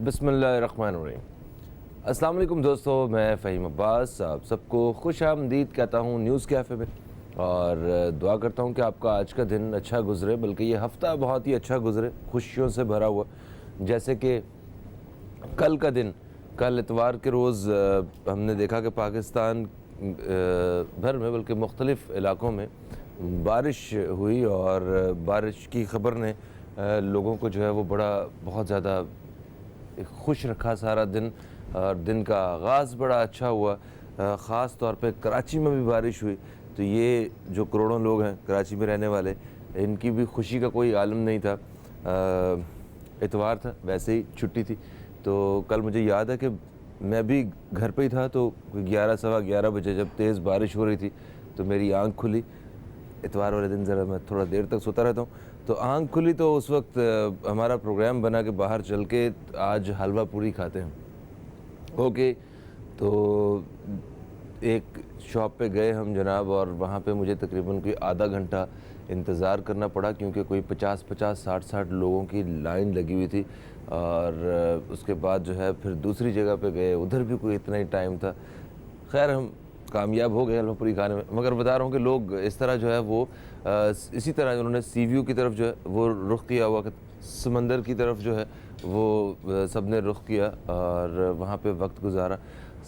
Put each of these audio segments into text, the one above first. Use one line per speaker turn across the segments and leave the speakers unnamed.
بسم اللہ الرحمن الرحیم۔ السلام علیکم دوستو، میں فہیم عباس آپ سب کو خوش آمدید کہتا ہوں نیوز کیفے میں، اور دعا کرتا ہوں کہ آپ کا آج کا دن اچھا گزرے، بلکہ یہ ہفتہ بہت ہی اچھا گزرے، خوشیوں سے بھرا ہوا۔ جیسے کہ کل کا دن، کل اتوار کے روز ہم نے دیکھا کہ پاکستان بھر میں بلکہ مختلف علاقوں میں بارش ہوئی، اور بارش کی خبر نے لوگوں کو جو ہے وہ بہت زیادہ خوش رکھا سارا دن، اور دن کا آغاز بڑا اچھا ہوا۔ خاص طور پہ کراچی میں بھی بارش ہوئی، تو یہ جو کروڑوں لوگ ہیں کراچی میں رہنے والے، ان کی بھی خوشی کا کوئی عالم نہیں تھا۔ اتوار تھا، ویسے ہی چھٹی تھی، تو کل مجھے یاد ہے کہ میں بھی گھر پہ ہی تھا، تو 11 سوا 11 بجے جب تیز بارش ہو رہی تھی تو میری آنکھ کھلی۔ اتوار والے دن ذرا میں تھوڑا دیر تک سوتا رہتا ہوں، تو آنکھ کھلی تو اس وقت ہمارا پروگرام بنا کہ باہر چل کے آج حلوہ پوری کھاتے ہیں۔ اوکے، تو ایک شاپ پہ گئے ہم جناب، اور وہاں پہ مجھے تقریباً کوئی آدھا گھنٹہ انتظار کرنا پڑا، کیونکہ کوئی 50-60 لوگوں کی لائن لگی ہوئی تھی۔ اور اس کے بعد جو ہے پھر دوسری جگہ پہ گئے، ادھر بھی کوئی اتنا ہی ٹائم تھا۔ خیر ہم کامیاب ہو گئے حلوہ پوری کھانے میں، مگر بتا رہا ہوں کہ لوگ اس طرح جو ہے وہ اسی طرح انہوں نے سی ویو کی طرف جو ہے وہ رخ کیا ہوا، کہ سمندر کی طرف جو ہے وہ سب نے رخ کیا اور وہاں پہ وقت گزارا۔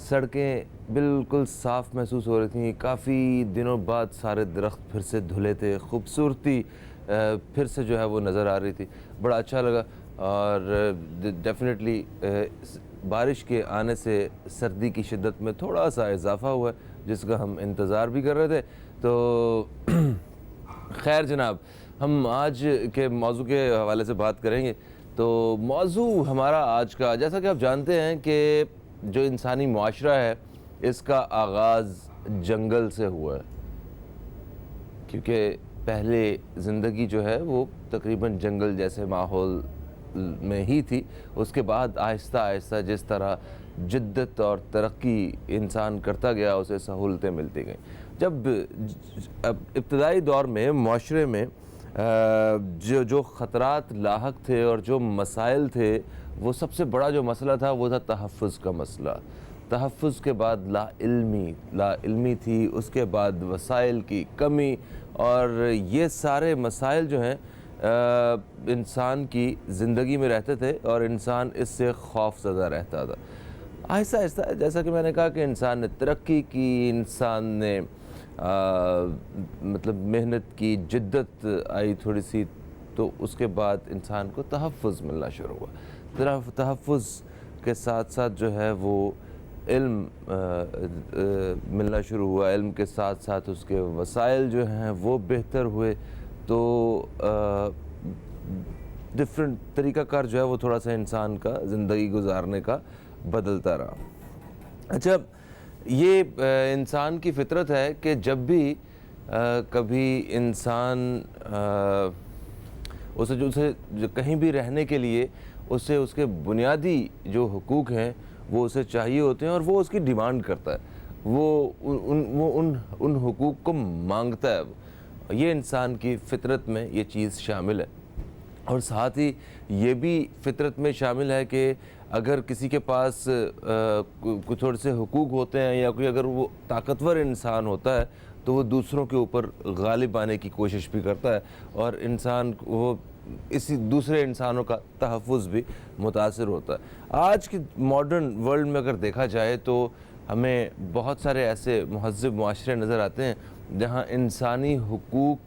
سڑکیں بالکل صاف محسوس ہو رہی تھیں، کافی دنوں بعد سارے درخت پھر سے دھلے تھے، خوبصورتی پھر سے جو ہے وہ نظر آ رہی تھی، بڑا اچھا لگا۔ اور ڈیفینیٹلی بارش کے آنے سے سردی کی شدت میں تھوڑا سا اضافہ ہوا ہے، جس کا ہم انتظار بھی کر رہے تھے۔ تو خیر جناب، ہم آج کے موضوع کے حوالے سے بات کریں گے۔ تو موضوع ہمارا آج کا، جیسا کہ آپ جانتے ہیں کہ جو انسانی معاشرہ ہے اس کا آغاز جنگل سے ہوا ہے، کیونکہ پہلے زندگی جو ہے وہ تقریباً جنگل جیسے ماحول میں ہی تھی۔ اس کے بعد آہستہ آہستہ جس طرح جدت اور ترقی انسان کرتا گیا، اسے سہولتیں ملتی گئیں۔ جب ابتدائی دور میں معاشرے میں جو خطرات لاحق تھے اور جو مسائل تھے، وہ سب سے بڑا جو مسئلہ تھا وہ تھا تحفظ کا مسئلہ۔ تحفظ کے بعد لا علمی تھی، اس کے بعد وسائل کی کمی، اور یہ سارے مسائل جو ہیں انسان کی زندگی میں رہتے تھے، اور انسان اس سے خوف زدہ رہتا تھا۔ آہستہ آہستہ جیسا کہ میں نے کہا کہ انسان نے ترقی کی، انسان نے مطلب محنت کی، جدت آئی تھوڑی سی، تو اس کے بعد انسان کو تحفظ ملنا شروع ہوا۔ تحفظ کے ساتھ ساتھ جو ہے وہ علم ملنا شروع ہوا، علم کے ساتھ ساتھ اس کے وسائل جو ہیں وہ بہتر ہوئے، تو ڈفرینٹ طریقہ کار جو ہے وہ تھوڑا سا انسان کا زندگی گزارنے کا بدلتا رہا۔ اچھا، یہ انسان کی فطرت ہے کہ جب بھی کبھی انسان اسے کہیں بھی رہنے کے لیے اسے اس کے بنیادی جو حقوق ہیں وہ اسے چاہیے ہوتے ہیں، اور وہ اس کی ڈیمانڈ کرتا ہے، وہ ان حقوق کو مانگتا ہے۔ یہ انسان کی فطرت میں یہ چیز شامل ہے، اور ساتھ ہی یہ بھی فطرت میں شامل ہے کہ اگر کسی کے پاس کچھ تھوڑے سے حقوق ہوتے ہیں، یا کوئی اگر وہ طاقتور انسان ہوتا ہے، تو وہ دوسروں کے اوپر غالب آنے کی کوشش بھی کرتا ہے، اور انسان وہ اسی دوسرے انسانوں کا تحفظ بھی متاثر ہوتا ہے۔ آج کی ماڈرن ورلڈ میں اگر دیکھا جائے تو ہمیں بہت سارے ایسے مہذب معاشرے نظر آتے ہیں جہاں انسانی حقوق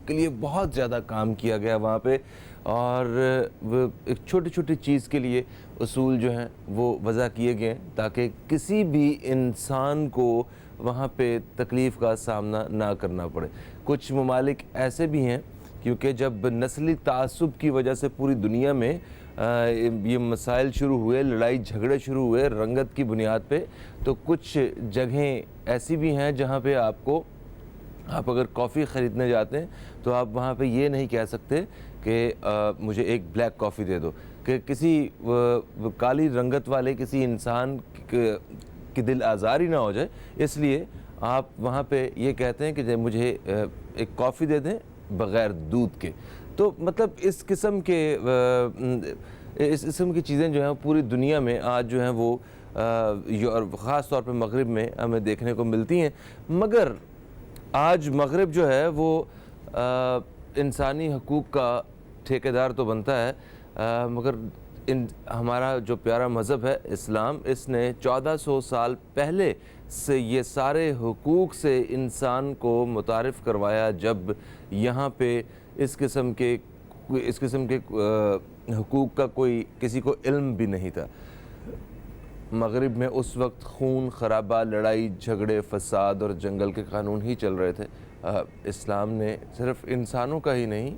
کے لیے بہت زیادہ کام کیا گیا وہاں پہ، اور ایک چھوٹی چھوٹی چیز کے لیے اصول جو ہیں وہ وضع کیے گئے ہیں، تاکہ کسی بھی انسان کو وہاں پہ تکلیف کا سامنا نہ کرنا پڑے۔ کچھ ممالک ایسے بھی ہیں، کیونکہ جب نسلی تعصب کی وجہ سے پوری دنیا میں یہ مسائل شروع ہوئے، لڑائی جھگڑے شروع ہوئے رنگت کی بنیاد پہ، تو کچھ جگہیں ایسی بھی ہیں جہاں پہ آپ اگر کافی خریدنے جاتے ہیں تو آپ وہاں پہ یہ نہیں کہہ سکتے کہ مجھے ایک بلیک کافی دے دو، کہ کسی کالی رنگت والے کسی انسان کی دل آزاری نہ ہو جائے، اس لیے آپ وہاں پہ یہ کہتے ہیں کہ مجھے ایک کافی دے دیں بغیر دودھ کے۔ تو مطلب اس قسم کی چیزیں جو ہیں پوری دنیا میں آج جو ہیں وہ خاص طور پہ مغرب میں ہمیں دیکھنے کو ملتی ہیں. مگر آج مغرب جو ہے وہ انسانی حقوق کا ٹھیکیدار تو بنتا ہے، مگر ہمارا جو پیارا مذہب ہے اسلام، اس نے 1400 سال پہلے سے یہ سارے حقوق سے انسان کو متعارف کروایا، جب یہاں پہ اس قسم کے حقوق کا کوئی کسی کو علم بھی نہیں تھا. مغرب میں اس وقت خون خرابہ، لڑائی جھگڑے، فساد اور جنگل کے قانون ہی چل رہے تھے. اسلام نے صرف انسانوں کا ہی نہیں،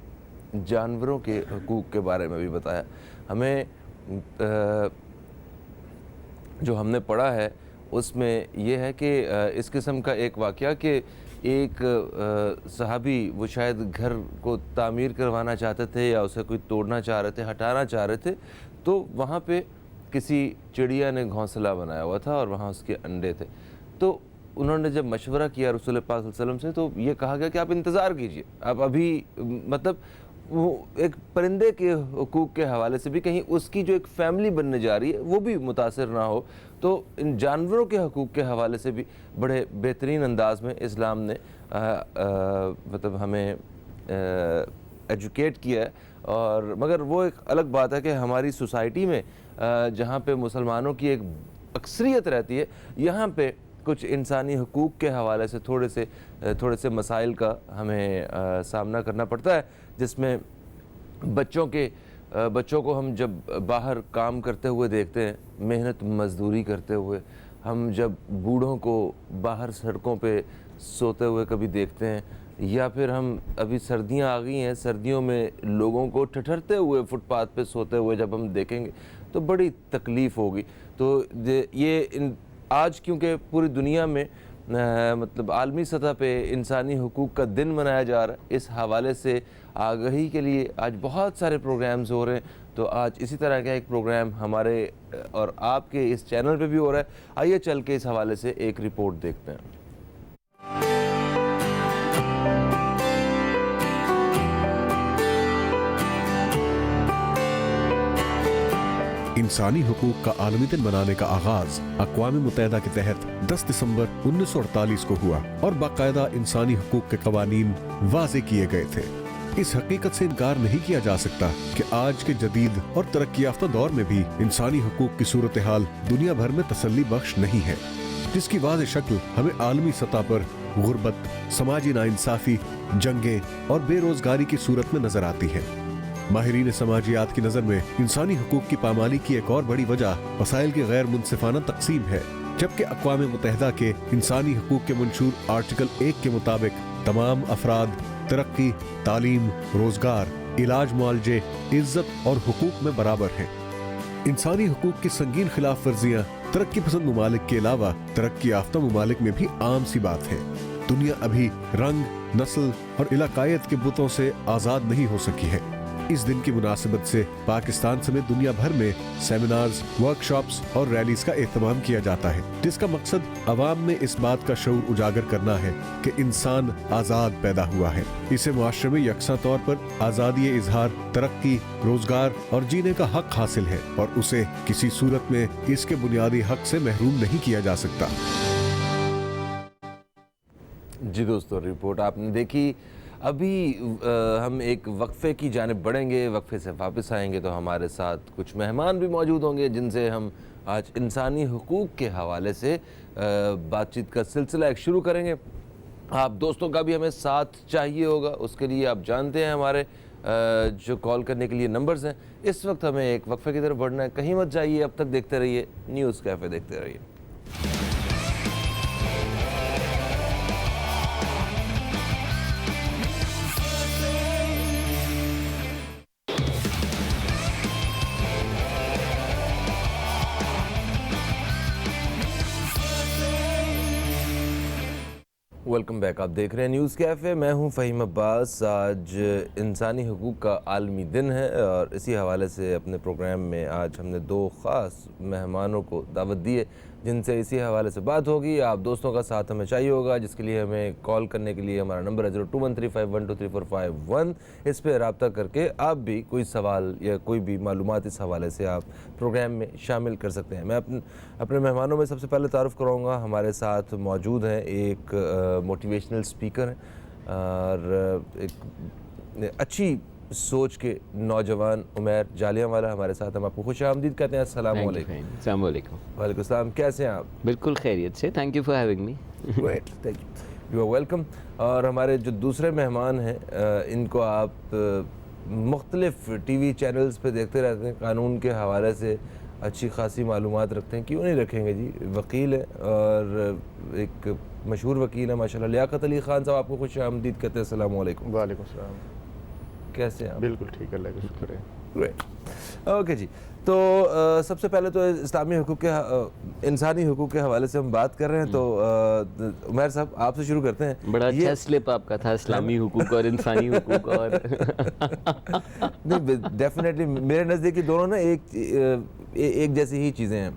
جانوروں کے حقوق کے بارے میں بھی بتایا. ہمیں جو ہم نے پڑھا ہے اس میں یہ ہے کہ اس قسم کا ایک واقعہ کہ ایک صحابی، وہ شاید گھر کو تعمیر کروانا چاہتے تھے یا اسے کوئی توڑنا چاہ رہے تھے، ہٹانا چاہ رہے تھے، تو وہاں پہ کسی چڑیا نے گھونسلہ بنایا ہوا تھا اور وہاں اس کے انڈے تھے. تو انہوں نے جب مشورہ کیا رسول پاک صلی اللہ علیہ وسلم سے، تو یہ کہا گیا کہ آپ انتظار کیجئے، آپ ابھی مطلب وہ ایک پرندے کے حقوق کے حوالے سے بھی کہیں اس کی جو ایک فیملی بننے جا رہی ہے وہ بھی متاثر نہ ہو. تو ان جانوروں کے حقوق کے حوالے سے بھی بڑے بہترین انداز میں اسلام نے مطلب ہمیں ایجوکیٹ کیا ہے. اور مگر وہ ایک الگ بات ہے کہ ہماری سوسائٹی میں جہاں پہ مسلمانوں کی ایک اکثریت رہتی ہے، یہاں پہ کچھ انسانی حقوق کے حوالے سے تھوڑے سے مسائل کا ہمیں سامنا کرنا پڑتا ہے، جس میں بچوں کو ہم جب باہر کام کرتے ہوئے دیکھتے ہیں، محنت مزدوری کرتے ہوئے، ہم جب بوڑھوں کو باہر سڑکوں پہ سوتے ہوئے کبھی دیکھتے ہیں، یا پھر ہم ابھی سردیاں آ گئی ہیں، سردیوں میں لوگوں کو ٹھٹھرتے ہوئے فٹ پاتھ پہ سوتے ہوئے جب ہم دیکھیں گے تو بڑی تکلیف ہوگی. تو یہ آج کیونکہ پوری دنیا میں مطلب عالمی سطح پہ انسانی حقوق کا دن منایا جا رہا ہے، اس حوالے سے آگہی کے لیے آج بہت سارے پروگرامز ہو رہے ہیں. تو آج اسی طرح کا ایک پروگرام ہمارے اور آپ کے اس چینل پہ بھی ہو رہا ہے. آئیے چل کے اس حوالے سے ایک رپورٹ دیکھتے ہیں.
انسانی حقوق کا عالمی دن منانے کا آغاز اقوام متحدہ کے تحت 10 دسمبر 1948 کو ہوا اور باقاعدہ انسانی حقوق کے قوانین واضح کیے گئے تھے. اس حقیقت سے انکار نہیں کیا جا سکتا کہ آج کے جدید اور ترقی یافتہ دور میں بھی انسانی حقوق کی صورتحال دنیا بھر میں تسلی بخش نہیں ہے، جس کی واضح شکل ہمیں عالمی سطح پر غربت، سماجی ناانصافی، جنگیں اور بے روزگاری کی صورت میں نظر آتی ہے. ماہرین سماجیات کی نظر میں انسانی حقوق کی پامالی کی ایک اور بڑی وجہ وسائل کی غیر منصفانہ تقسیم ہے، جبکہ اقوام متحدہ کے انسانی حقوق کے منشور آرٹیکل 1 کے مطابق تمام افراد ترقی، تعلیم، روزگار، علاج، معالجے، عزت اور حقوق میں برابر ہیں. انسانی حقوق کی سنگین خلاف ورزیاں ترقی پسند ممالک کے علاوہ ترقی یافتہ ممالک میں بھی عام سی بات ہے. دنیا ابھی رنگ، نسل اور علاقائیت کے بتوں سے آزاد نہیں ہو سکی ہے. اس دن کی مناسبت سے پاکستان سمیت دنیا بھر میں سیمینارز، ورکشاپس اور ریلیز کا اہتمام کیا جاتا ہے، جس کا مقصد عوام میں اس بات کا شعور اجاگر کرنا ہے کہ انسان آزاد پیدا ہوا ہے. اسے معاشرے میں یکساں طور پر آزادی اظہار، ترقی، روزگار اور جینے کا حق حاصل ہے اور اسے کسی صورت میں اس کے بنیادی حق سے محروم نہیں کیا جا سکتا.
جی دوستو، رپورٹ آپ نے دیکھی. ابھی ہم ایک وقفے کی جانب بڑھیں گے. وقفے سے واپس آئیں گے تو ہمارے ساتھ کچھ مہمان بھی موجود ہوں گے، جن سے ہم آج انسانی حقوق کے حوالے سے بات چیت کا سلسلہ ایک شروع کریں گے. آپ دوستوں کا بھی ہمیں ساتھ چاہیے ہوگا، اس کے لیے آپ جانتے ہیں ہمارے جو کال کرنے کے لیے نمبرز ہیں. اس وقت ہمیں ایک وقفے کی طرف بڑھنا ہے. کہیں مت جائیے، اب تک دیکھتے رہیے نیوز کیفے، دیکھتے رہیے. Welcome back. آپ دیکھ رہے ہیں نیوز کیفے. میں ہوں فہیم عباس. آج انسانی حقوق کا عالمی دن ہے اور اسی حوالے سے اپنے پروگرام میں آج ہم نے دو خاص مہمانوں کو دعوت دی ہے. جن سے اسی حوالے سے بات ہوگی. آپ دوستوں کا ساتھ ہمیں چاہیے ہوگا, جس کے لیے ہمیں کال کرنے کے لیے ہمارا نمبر ہے 0213512345 اس پہ رابطہ کر کے آپ بھی کوئی سوال یا کوئی بھی معلومات اس حوالے سے آپ پروگرام میں شامل کر سکتے ہیں. میں اپنے مہمانوں میں سب سے پہلے تعارف کراؤں گا. ہمارے ساتھ موجود ہیں ایک موٹیویشنل اسپیکر ہیں اور ایک اچھی سوچ کے نوجوان عمیر جالیانوالہ ہمارے ساتھ. ہم آپ کو خوش آمدید کہتے ہیں. السلام علیکم.
السلام علیکم.
وعلیکم السلام. کیسے ہیں آپ؟
بالکل خیریت سے. Thank you for having me.
Great, thank you are welcome. اور ہمارے جو دوسرے مہمان ہیں ان کو آپ مختلف ٹی وی چینلز پہ دیکھتے رہتے ہیں, قانون کے حوالے سے اچھی خاصی معلومات رکھتے ہیں. کیوں نہیں رکھیں گے جی, وکیل ہیں اور ایک مشہور وکیل ہیں ماشاء اللہ. لیاقت علی خان صاحب آپ کو خوش آمدید کہتے ہیں. السلام علیکم.
وعلیکم السلام.
کیسے ہیں آپ؟
بالکل ٹھیک ہے, اللہ کا شکر ہے.
گریٹ. اوکے جی, تو سب سے پہلے تو اسلامی حقوق کے انسانی حقوق کے حوالے سے ہم بات کر رہے ہیں, تو عمیر صاحب آپ سے شروع کرتے ہیں.
بڑا اچھا سلپ آپ کا تھا, اسلامی حقوق اور انسانی حقوق. اور
نہیں, ڈیفینیٹلی میرے نزدیک دونوں نا ایک جیسی ہی چیزیں ہیں.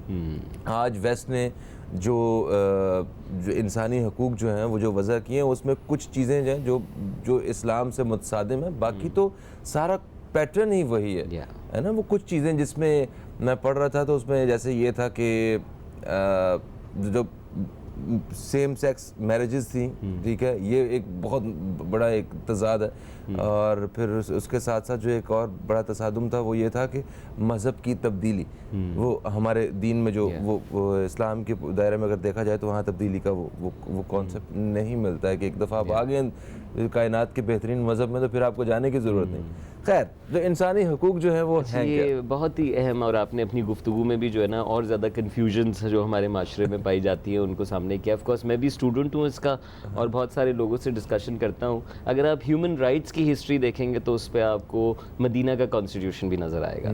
آج ویسٹ نے جو انسانی حقوق جو ہیں وہ جو وضع کیے ہیں, اس میں کچھ چیزیں جو ہیں جو اسلام سے متصادم ہیں, باقی تو سارا پیٹرن ہی وہی ہے نا. وہ کچھ چیزیں جس میں میں پڑھ رہا تھا تو اس میں جیسے یہ تھا کہ جو سیم سیکس میرجز تھیں, ٹھیک ہے, یہ ایک بہت بڑا ایک تضاد ہے. اور پھر اس کے ساتھ ساتھ جو ایک اور بڑا تصادم تھا وہ یہ تھا کہ مذہب کی تبدیلی, وہ ہمارے دین میں جو وہ اسلام کے دائرے میں اگر دیکھا جائے تو وہاں تبدیلی کا وہ کانسیپٹ نہیں ملتا ہے کہ ایک دفعہ آپ آ گئے کائنات کے بہترین مذہب میں تو پھر آپ کو جانے کی ضرورت نہیں. خیر, جو انسانی حقوق جو ہیں وہ ہیں
یہ بہت ہی اہم, اور آپ نے اپنی گفتگو میں بھی جو ہے نا اور زیادہ کنفیوژنس جو ہمارے معاشرے میں پائی جاتی ہیں ان کو سامنے کیا. آف کورس میں بھی اسٹوڈنٹ ہوں اس کا اور بہت سارے لوگوں سے ڈسکشن کرتا ہوں. اگر آپ ہیومن رائٹس کی ہسٹری دیکھیں گے تو اس پہ آپ کو مدینہ کا کانسٹیٹیوشن بھی نظر آئے گا.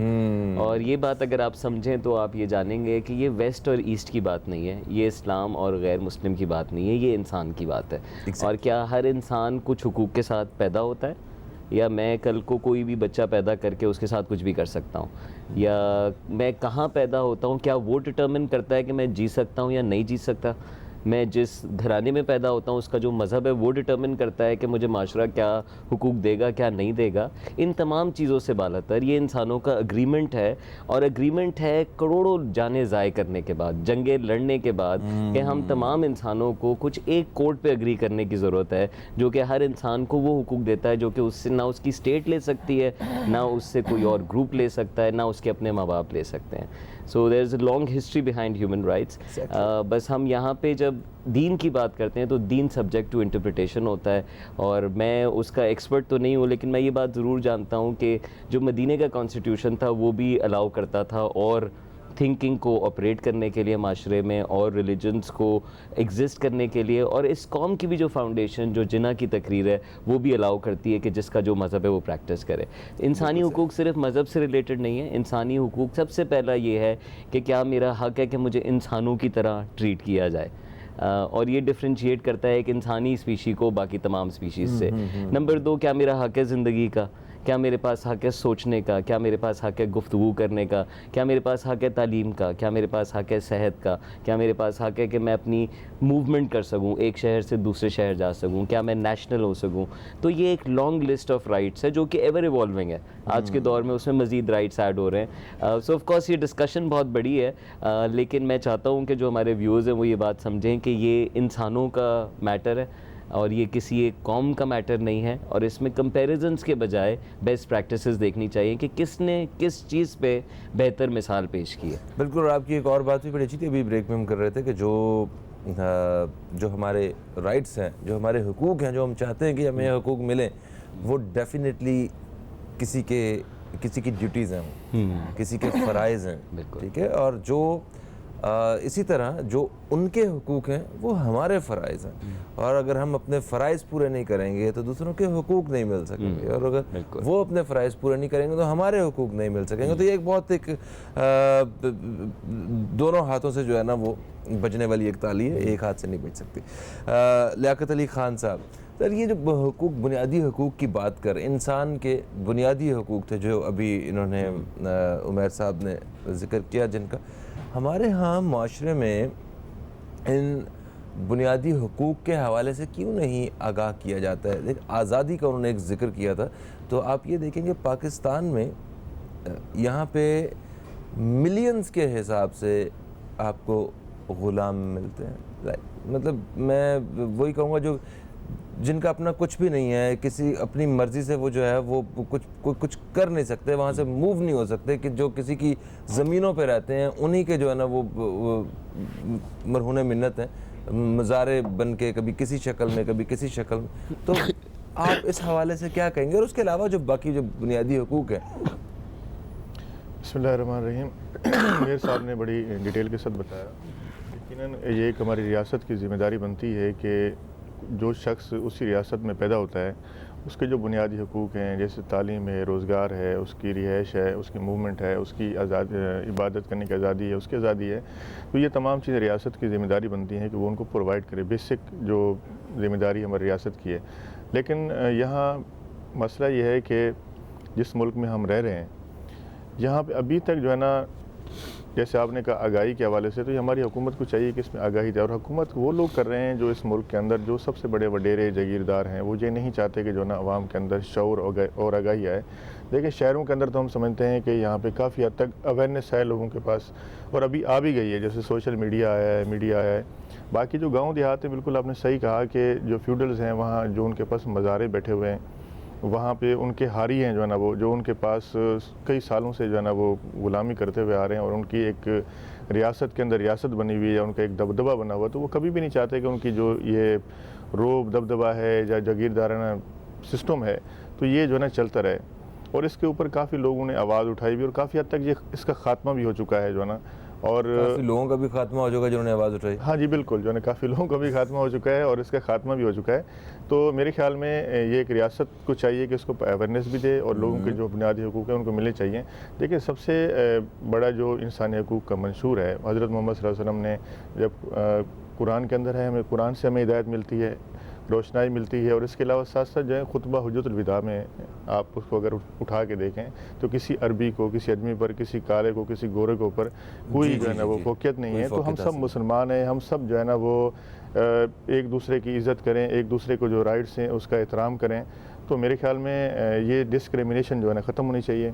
اور یہ بات اگر آپ سمجھیں تو آپ یہ جانیں گے کہ یہ ویسٹ اور ایسٹ کی بات نہیں ہے, یہ اسلام اور غیر مسلم کی بات نہیں ہے, یہ انسان کی بات ہے. اور کیا ہر انسان کچھ حقوق کے ساتھ پیدا ہوتا ہے, یا میں کل کو کوئی بھی بچہ پیدا کر کے اس کے ساتھ کچھ بھی کر سکتا ہوں, یا میں کہاں پیدا ہوتا ہوں کیا وہ ڈٹرمن کرتا ہے کہ میں جی سکتا ہوں یا نہیں جی سکتا. میں جس گھرانے میں پیدا ہوتا ہوں اس کا جو مذہب ہے وہ ڈٹرمن کرتا ہے کہ مجھے معاشرہ کیا حقوق دے گا کیا نہیں دے گا. ان تمام چیزوں سے بالا تر یہ انسانوں کا اگریمنٹ ہے, اور اگریمنٹ ہے کروڑوں جانیں ضائع کرنے کے بعد, جنگیں لڑنے کے بعد, کہ ہم تمام انسانوں کو کچھ ایک کوڈ پہ اگری کرنے کی ضرورت ہے جو کہ ہر انسان کو وہ حقوق دیتا ہے جو کہ اس سے نہ اس کی اسٹیٹ لے سکتی ہے, نہ اس سے کوئی اور گروپ لے سکتا ہے, نہ اس کے اپنے ماں باپ لے سکتے ہیں. So there is a long history behind human rights. بس ہم یہاں پہ جب دین کی بات کرتے ہیں تو دین سبجیکٹ ٹو انٹرپریٹیشن ہوتا ہے, اور میں اس کا ایکسپرٹ تو نہیں ہوں, لیکن میں یہ بات ضرور جانتا ہوں کہ جو مدینہ کا کانسٹیٹیوشن تھا وہ بھی الاؤ کرتا تھا اور تھنکنگ کو آپریٹ کرنے کے لیے معاشرے میں, اور ریلیجنس کو ایگزسٹ کرنے کے لیے, اور اس قوم کی بھی جو فاؤنڈیشن جو جناح کی تقریر ہے وہ بھی الاؤ کرتی ہے کہ جس کا جو مذہب ہے وہ پریکٹس کرے. انسانی حقوق صرف مذہب سے ریلیٹڈ نہیں ہے. انسانی حقوق سب سے پہلا یہ ہے کہ کیا میرا حق ہے کہ مجھے انسانوں کی طرح ٹریٹ کیا جائے, اور یہ ڈفرینشیٹ کرتا ہے ایک انسانی اسپیشی کو باقی تمام اسپیشیز سے. نمبر 2, کیا میرا حق ہے زندگی کا, کیا میرے پاس حق ہے سوچنے کا, کیا میرے پاس حق ہے گفتگو کرنے کا, کیا میرے پاس حق ہے تعلیم کا, کیا میرے پاس حق ہے صحت کا, کیا میرے پاس حق ہے کہ میں اپنی موومنٹ کر سکوں, ایک شہر سے دوسرے شہر جا سکوں, کیا میں نیشنل ہو سکوں. تو یہ ایک لانگ لسٹ آف رائٹس ہے جو کہ ایور ایوالونگ ہے. آج کے دور میں اس میں مزید رائٹس ایڈ ہو رہے ہیں. سو آف کورس یہ ڈسکشن بہت بڑی ہے, لیکن میں چاہتا ہوں کہ جو ہمارے ویورز ہیں وہ یہ بات سمجھیں کہ یہ انسانوں کا میٹر ہے اور یہ کسی ایک قوم کا میٹر نہیں ہے, اور اس میں کمپیریزنس کے بجائے بیسٹ پریکٹسز دیکھنی چاہیے کہ کس نے کس چیز پہ بہتر مثال پیش کی ہے.
بالکل. اور آپ کی ایک اور بات بھی بڑی اچھی تھی, ابھی بریک میں ہم کر رہے تھے کہ جو ہمارے رائٹس ہیں, جو ہمارے حقوق ہیں, جو ہم چاہتے ہیں کہ ہمیں حقوق ملیں, وہ ڈیفینیٹلی کسی کی ڈیوٹیز ہیں, کسی کے فرائض ہیں, ٹھیک ہے, اور جو اسی طرح جو ان کے حقوق ہیں وہ ہمارے فرائض ہیں, اور اگر ہم اپنے فرائض پورے نہیں کریں گے تو دوسروں کے حقوق نہیں مل سکیں گے, اور اگر وہ اپنے فرائض پورے نہیں کریں گے تو ہمارے حقوق نہیں مل سکیں گے. تو یہ ایک بہت دونوں ہاتھوں سے جو ہے نا وہ بجنے والی ایک تالی ہے, ایک ہاتھ سے نہیں بج سکتی. لیاقت علی خان صاحب, سر یہ جو حقوق, بنیادی حقوق کی بات کر, انسان کے بنیادی حقوق تھے جو ابھی انہوں نے عمیر صاحب نے ذکر کیا, جن کا ہمارے ہاں معاشرے میں ان بنیادی حقوق کے حوالے سے کیوں نہیں آگاہ کیا جاتا ہے؟ دیکھ آزادی کا انہوں نے ایک ذکر کیا تھا، تو آپ یہ دیکھیں گے پاکستان میں یہاں پہ ملینز کے حساب سے آپ کو غلام ملتے ہیں. مطلب میں وہی کہوں گا جو جن کا اپنا کچھ بھی نہیں ہے، کسی اپنی مرضی سے وہ جو ہے وہ کچھ کر نہیں سکتے، وہاں سے موو نہیں ہو سکتے، کہ جو کسی کی زمینوں پہ رہتے ہیں انہی کے جو ہے نا وہ مرہون منت ہیں، مزارے بن کے کبھی کسی شکل میں کبھی کسی شکل میں. تو آپ اس حوالے سے کیا کہیں گے؟ اور اس کے علاوہ جو باقی جو بنیادی حقوق ہیں.
بسم اللہ الرحمن الرحیم. میر صاحب نے بڑی ڈیٹیل کے ساتھ بتایا. یقیناً یہ ایک ہماری ریاست کی ذمہ داری بنتی ہے کہ جو شخص اسی ریاست میں پیدا ہوتا ہے اس کے جو بنیادی حقوق ہیں، جیسے تعلیم ہے، روزگار ہے، اس کی رہائش ہے، اس کی موومنٹ ہے، اس کی عبادت کرنے کی آزادی ہے، اس کی آزادی ہے، تو یہ تمام چیزیں ریاست کی ذمہ داری بنتی ہیں کہ وہ ان کو پرووائڈ کرے. بیسک جو ذمہ داری ہماری ریاست کی ہے. لیکن یہاں مسئلہ یہ ہے کہ جس ملک میں ہم رہ رہے ہیں یہاں پہ ابھی تک جو ہے نا، جیسے آپ نے کہا آگاہی کے حوالے سے، تو یہ ہماری حکومت کو چاہیے کہ اس میں آگاہی دے. اور حکومت وہ لوگ کر رہے ہیں جو اس ملک کے اندر جو سب سے بڑے وڈیرے جاگیردار ہیں، وہ یہ نہیں چاہتے کہ جو نا عوام کے اندر شعور اور آگاہی آئے. دیکھیں شہروں کے اندر تو ہم سمجھتے ہیں کہ یہاں پہ کافی حد تک اویئرنیس ہے لوگوں کے پاس، اور ابھی آ بھی گئی ہے، جیسے سوشل میڈیا آیا ہے. باقی جو گاؤں دیہات ہیں، بالکل آپ نے صحیح کہا کہ جو فیوڈلز ہیں وہاں جو ان کے پاس مزارے بیٹھے ہوئے ہیں، وہاں پہ ان کے ہاری ہیں جو ہے نا وہ جو ان کے پاس کئی سالوں سے جو ہے نا وہ غلامی کرتے ہوئے آ رہے ہیں، اور ان کی ایک ریاست کے اندر ریاست بنی ہوئی ہے، ان کا ایک دبدبہ بنا ہوا، تو وہ کبھی بھی نہیں چاہتے کہ ان کی جو یہ روب دبدبہ ہے یا جاگیردارانہ سسٹم ہے تو یہ جو ہے نا چلتا رہے. اور اس کے اوپر کافی لوگوں نے آواز اٹھائی بھی، اور کافی حد تک یہ اس کا خاتمہ بھی ہو چکا ہے جو ہے نا. اور
کافی لوگوں کا بھی خاتمہ ہو چکا ہے جنہوں نے آواز اٹھائی.
ہاں جی بالکل، جو ہے نا کافی لوگوں کا بھی خاتمہ ہو چکا ہے اور اس کا خاتمہ بھی ہو چکا ہے. تو میرے خیال میں یہ ایک ریاست کو چاہیے کہ اس کو اویئرنیس بھی دے اور لوگوں کے جو بنیادی حقوق ہیں ان کو ملنے چاہیے. دیکھیں سب سے بڑا جو انسانی حقوق کا منشور ہے، حضرت محمد صلی اللہ علیہ وسلم نے جب قرآن کے اندر ہے، ہمیں قرآن سے ہمیں ہدایت ملتی ہے، روشنائی ملتی ہے. اور اس کے علاوہ ساتھ ساتھ جو ہے خطبہ حجۃ الوداع میں آپ اس کو اگر اٹھا کے دیکھیں تو کسی عربی کو، کسی آدمی پر، کسی کالے کو، کسی گورے کے اوپر کوئی جو ہے نا وہ فوقیت نہیں ہے. تو ہم سب مسلمان ہیں، ہم سب جو ہے نا وہ ایک دوسرے کی عزت کریں، ایک دوسرے کو جو رائٹس ہیں اس کا احترام کریں. تو میرے خیال میں یہ ڈسکریمنیشن جو ہے نا ختم ہونی چاہیے،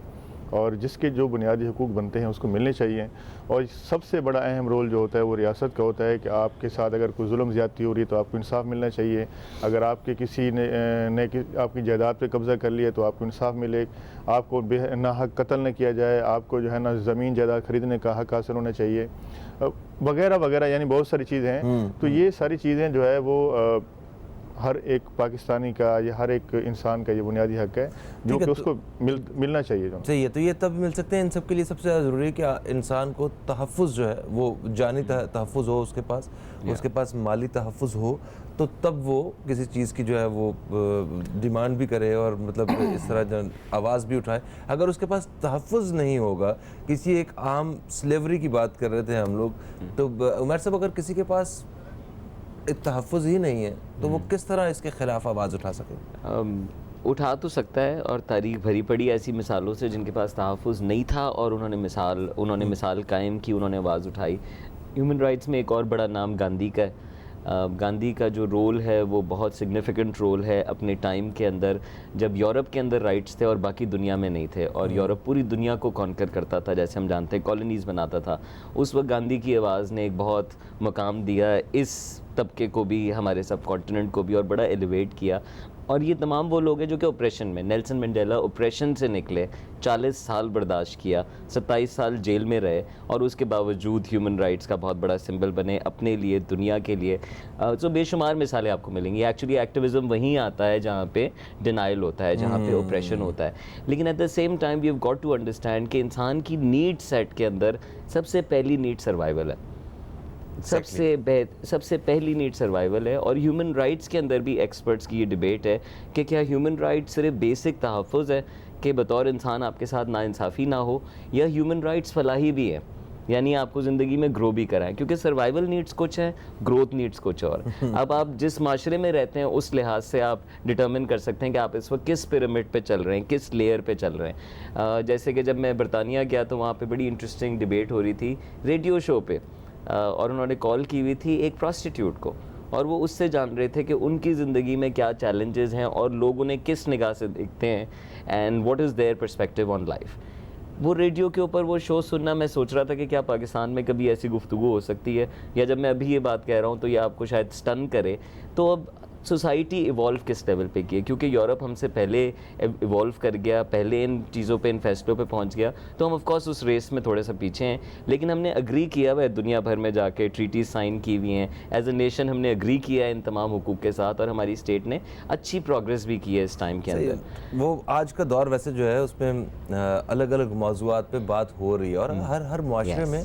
اور جس کے جو بنیادی حقوق بنتے ہیں اس کو ملنے چاہیے. اور سب سے بڑا اہم رول جو ہوتا ہے وہ ریاست کا ہوتا ہے کہ آپ کے ساتھ اگر کوئی ظلم زیادتی ہو رہی ہے تو آپ کو انصاف ملنا چاہیے. اگر آپ کے کسی نے آپ کی جائیداد پہ قبضہ کر لیا تو آپ کو انصاف ملے. آپ کو ناحق قتل نہ کیا جائے، آپ کو جو ہے نا زمین جائیداد خریدنے کا حق حاصل ہونا چاہیے، وغیرہ وغیرہ. یعنی بہت ساری چیزیں ہیں. تو یہ ساری چیزیں جو ہے وہ ہر ایک پاکستانی کا یا ہر ایک انسان کا یہ بنیادی حق ہے جو کہ اس کو ملنا چاہیے.
صحیح ہے. تو یہ تب مل سکتے ہیں. ان سب کے لیے سب سے زیادہ ضروری ہے کہ انسان کو تحفظ جو ہے وہ جانی تحفظ ہو، اس کے پاس مالی تحفظ ہو، تو تب وہ کسی چیز کی جو ہے وہ ڈیمانڈ بھی کرے اور مطلب اس طرح آواز بھی اٹھائے. اگر اس کے پاس تحفظ نہیں ہوگا، کسی ایک عام سلیوری کی بات کر رہے تھے ہم لوگ، تو عمر صاحب اگر کسی کے پاس تحفظ ہی نہیں ہے تو وہ کس طرح اس کے خلاف آواز اٹھا سکے؟
اٹھا تو سکتا ہے، اور تاریخ بھری پڑی ایسی مثالوں سے جن کے پاس تحفظ نہیں تھا اور انہوں نے مثال قائم کی، انہوں نے آواز اٹھائی. ہیومن رائٹس میں ایک اور بڑا نام گاندھی کا ہے. گاندھی کا جو رول ہے وہ بہت سگنیفیکنٹ رول ہے اپنے ٹائم کے اندر، جب یورپ کے اندر رائٹس تھے اور باقی دنیا میں نہیں تھے، اور یورپ پوری دنیا کو کانکر کرتا تھا، جیسے ہم جانتے ہیں کالونیز بناتا تھا. اس وقت گاندھی کی آواز نے ایک بہت مقام دیا اس طبقے کو بھی، ہمارے سب کانٹیننٹ کو بھی، اور بڑا ایلیویٹ کیا. اور یہ تمام وہ لوگ ہیں جو کہ اوپریشن میں، نیلسن منڈیلا اوپریشن سے نکلے، 40 سال برداشت کیا، 27 سال جیل میں رہے، اور اس کے باوجود ہیومن رائٹس کا بہت بڑا سمبل بنے اپنے لیے، دنیا کے لیے. تو بے شمار مثالیں آپ کو ملیں گی. ایکچولی ایکٹیویزم وہیں آتا ہے جہاں پہ ڈینائل ہوتا ہے، جہاں پہ اوپریشن ہوتا ہے. لیکن at the same time we have got to understand کہ انسان کی نیڈ سیٹ کے اندر سب سے پہلی نیڈ سروائیول ہے. سب سے پہلی نیڈ سروائیول ہے. اور ہیومن رائٹس کے اندر بھی ایکسپرٹس کی یہ ڈیبیٹ ہے کہ کیا ہیومن رائٹس صرف بیسک تحفظ ہے کہ بطور انسان آپ کے ساتھ ناانصافی نہ ہو، یا ہیومن رائٹس فلاحی بھی ہے یعنی آپ کو زندگی میں گرو بھی کرائیں, کیونکہ سروائیول نیڈس کچھ ہیں, گروتھ نیڈس کچھ اور. اب آپ جس معاشرے میں رہتے ہیں اس لحاظ سے آپ ڈٹرمن کر سکتے ہیں کہ آپ اس وقت کس پیرامڈ پہ چل رہے ہیں, کس لیئر پہ چل رہے ہیں. جیسے کہ جب میں برطانیہ گیا تو وہاں پہ بڑی انٹرسٹنگ ڈبیٹ ہو رہی تھی ریڈیو شو پہ, اور انہوں نے کال کی ہوئی تھی ایک پراسٹیٹیوٹ کو, اور وہ اس سے جان رہے تھے کہ ان کی زندگی میں کیا چیلنجز ہیں اور لوگ انہیں کس نگاہ سے دیکھتے ہیں, and what is there perspective on life. وہ ریڈیو کے اوپر وہ شو سننا, میں سوچ رہا تھا کہ کیا پاکستان میں کبھی ایسی گفتگو ہو سکتی ہے, یا جب میں ابھی یہ بات کہہ رہا ہوں تو یہ آپ کو شاید سٹن کرے. تو اب سوسائٹی ایوالو کس لیول پہ کی ہے, کیونکہ یورپ ہم سے پہلے ایوالو کر گیا, پہلے ان چیزوں پہ, ان فیصلوں پہ پہنچ گیا, تو ہم آف کورس اس ریس میں تھوڑے سا پیچھے ہیں. لیکن ہم نے اگری کیا ہوا ہے دنیا بھر میں جا کے, ٹریٹیز سائن کی ہوئی ہیں, ایز اے نیشن ہم نے اگری کیا ہے ان تمام حقوق کے ساتھ, اور ہماری اسٹیٹ نے اچھی پروگریس بھی کی ہے اس ٹائم کے اندر.
وہ آج کا دور ویسے جو ہے اس میں الگ الگ موضوعات پہ بات ہو رہی ہے, اور ہر معاشرے میں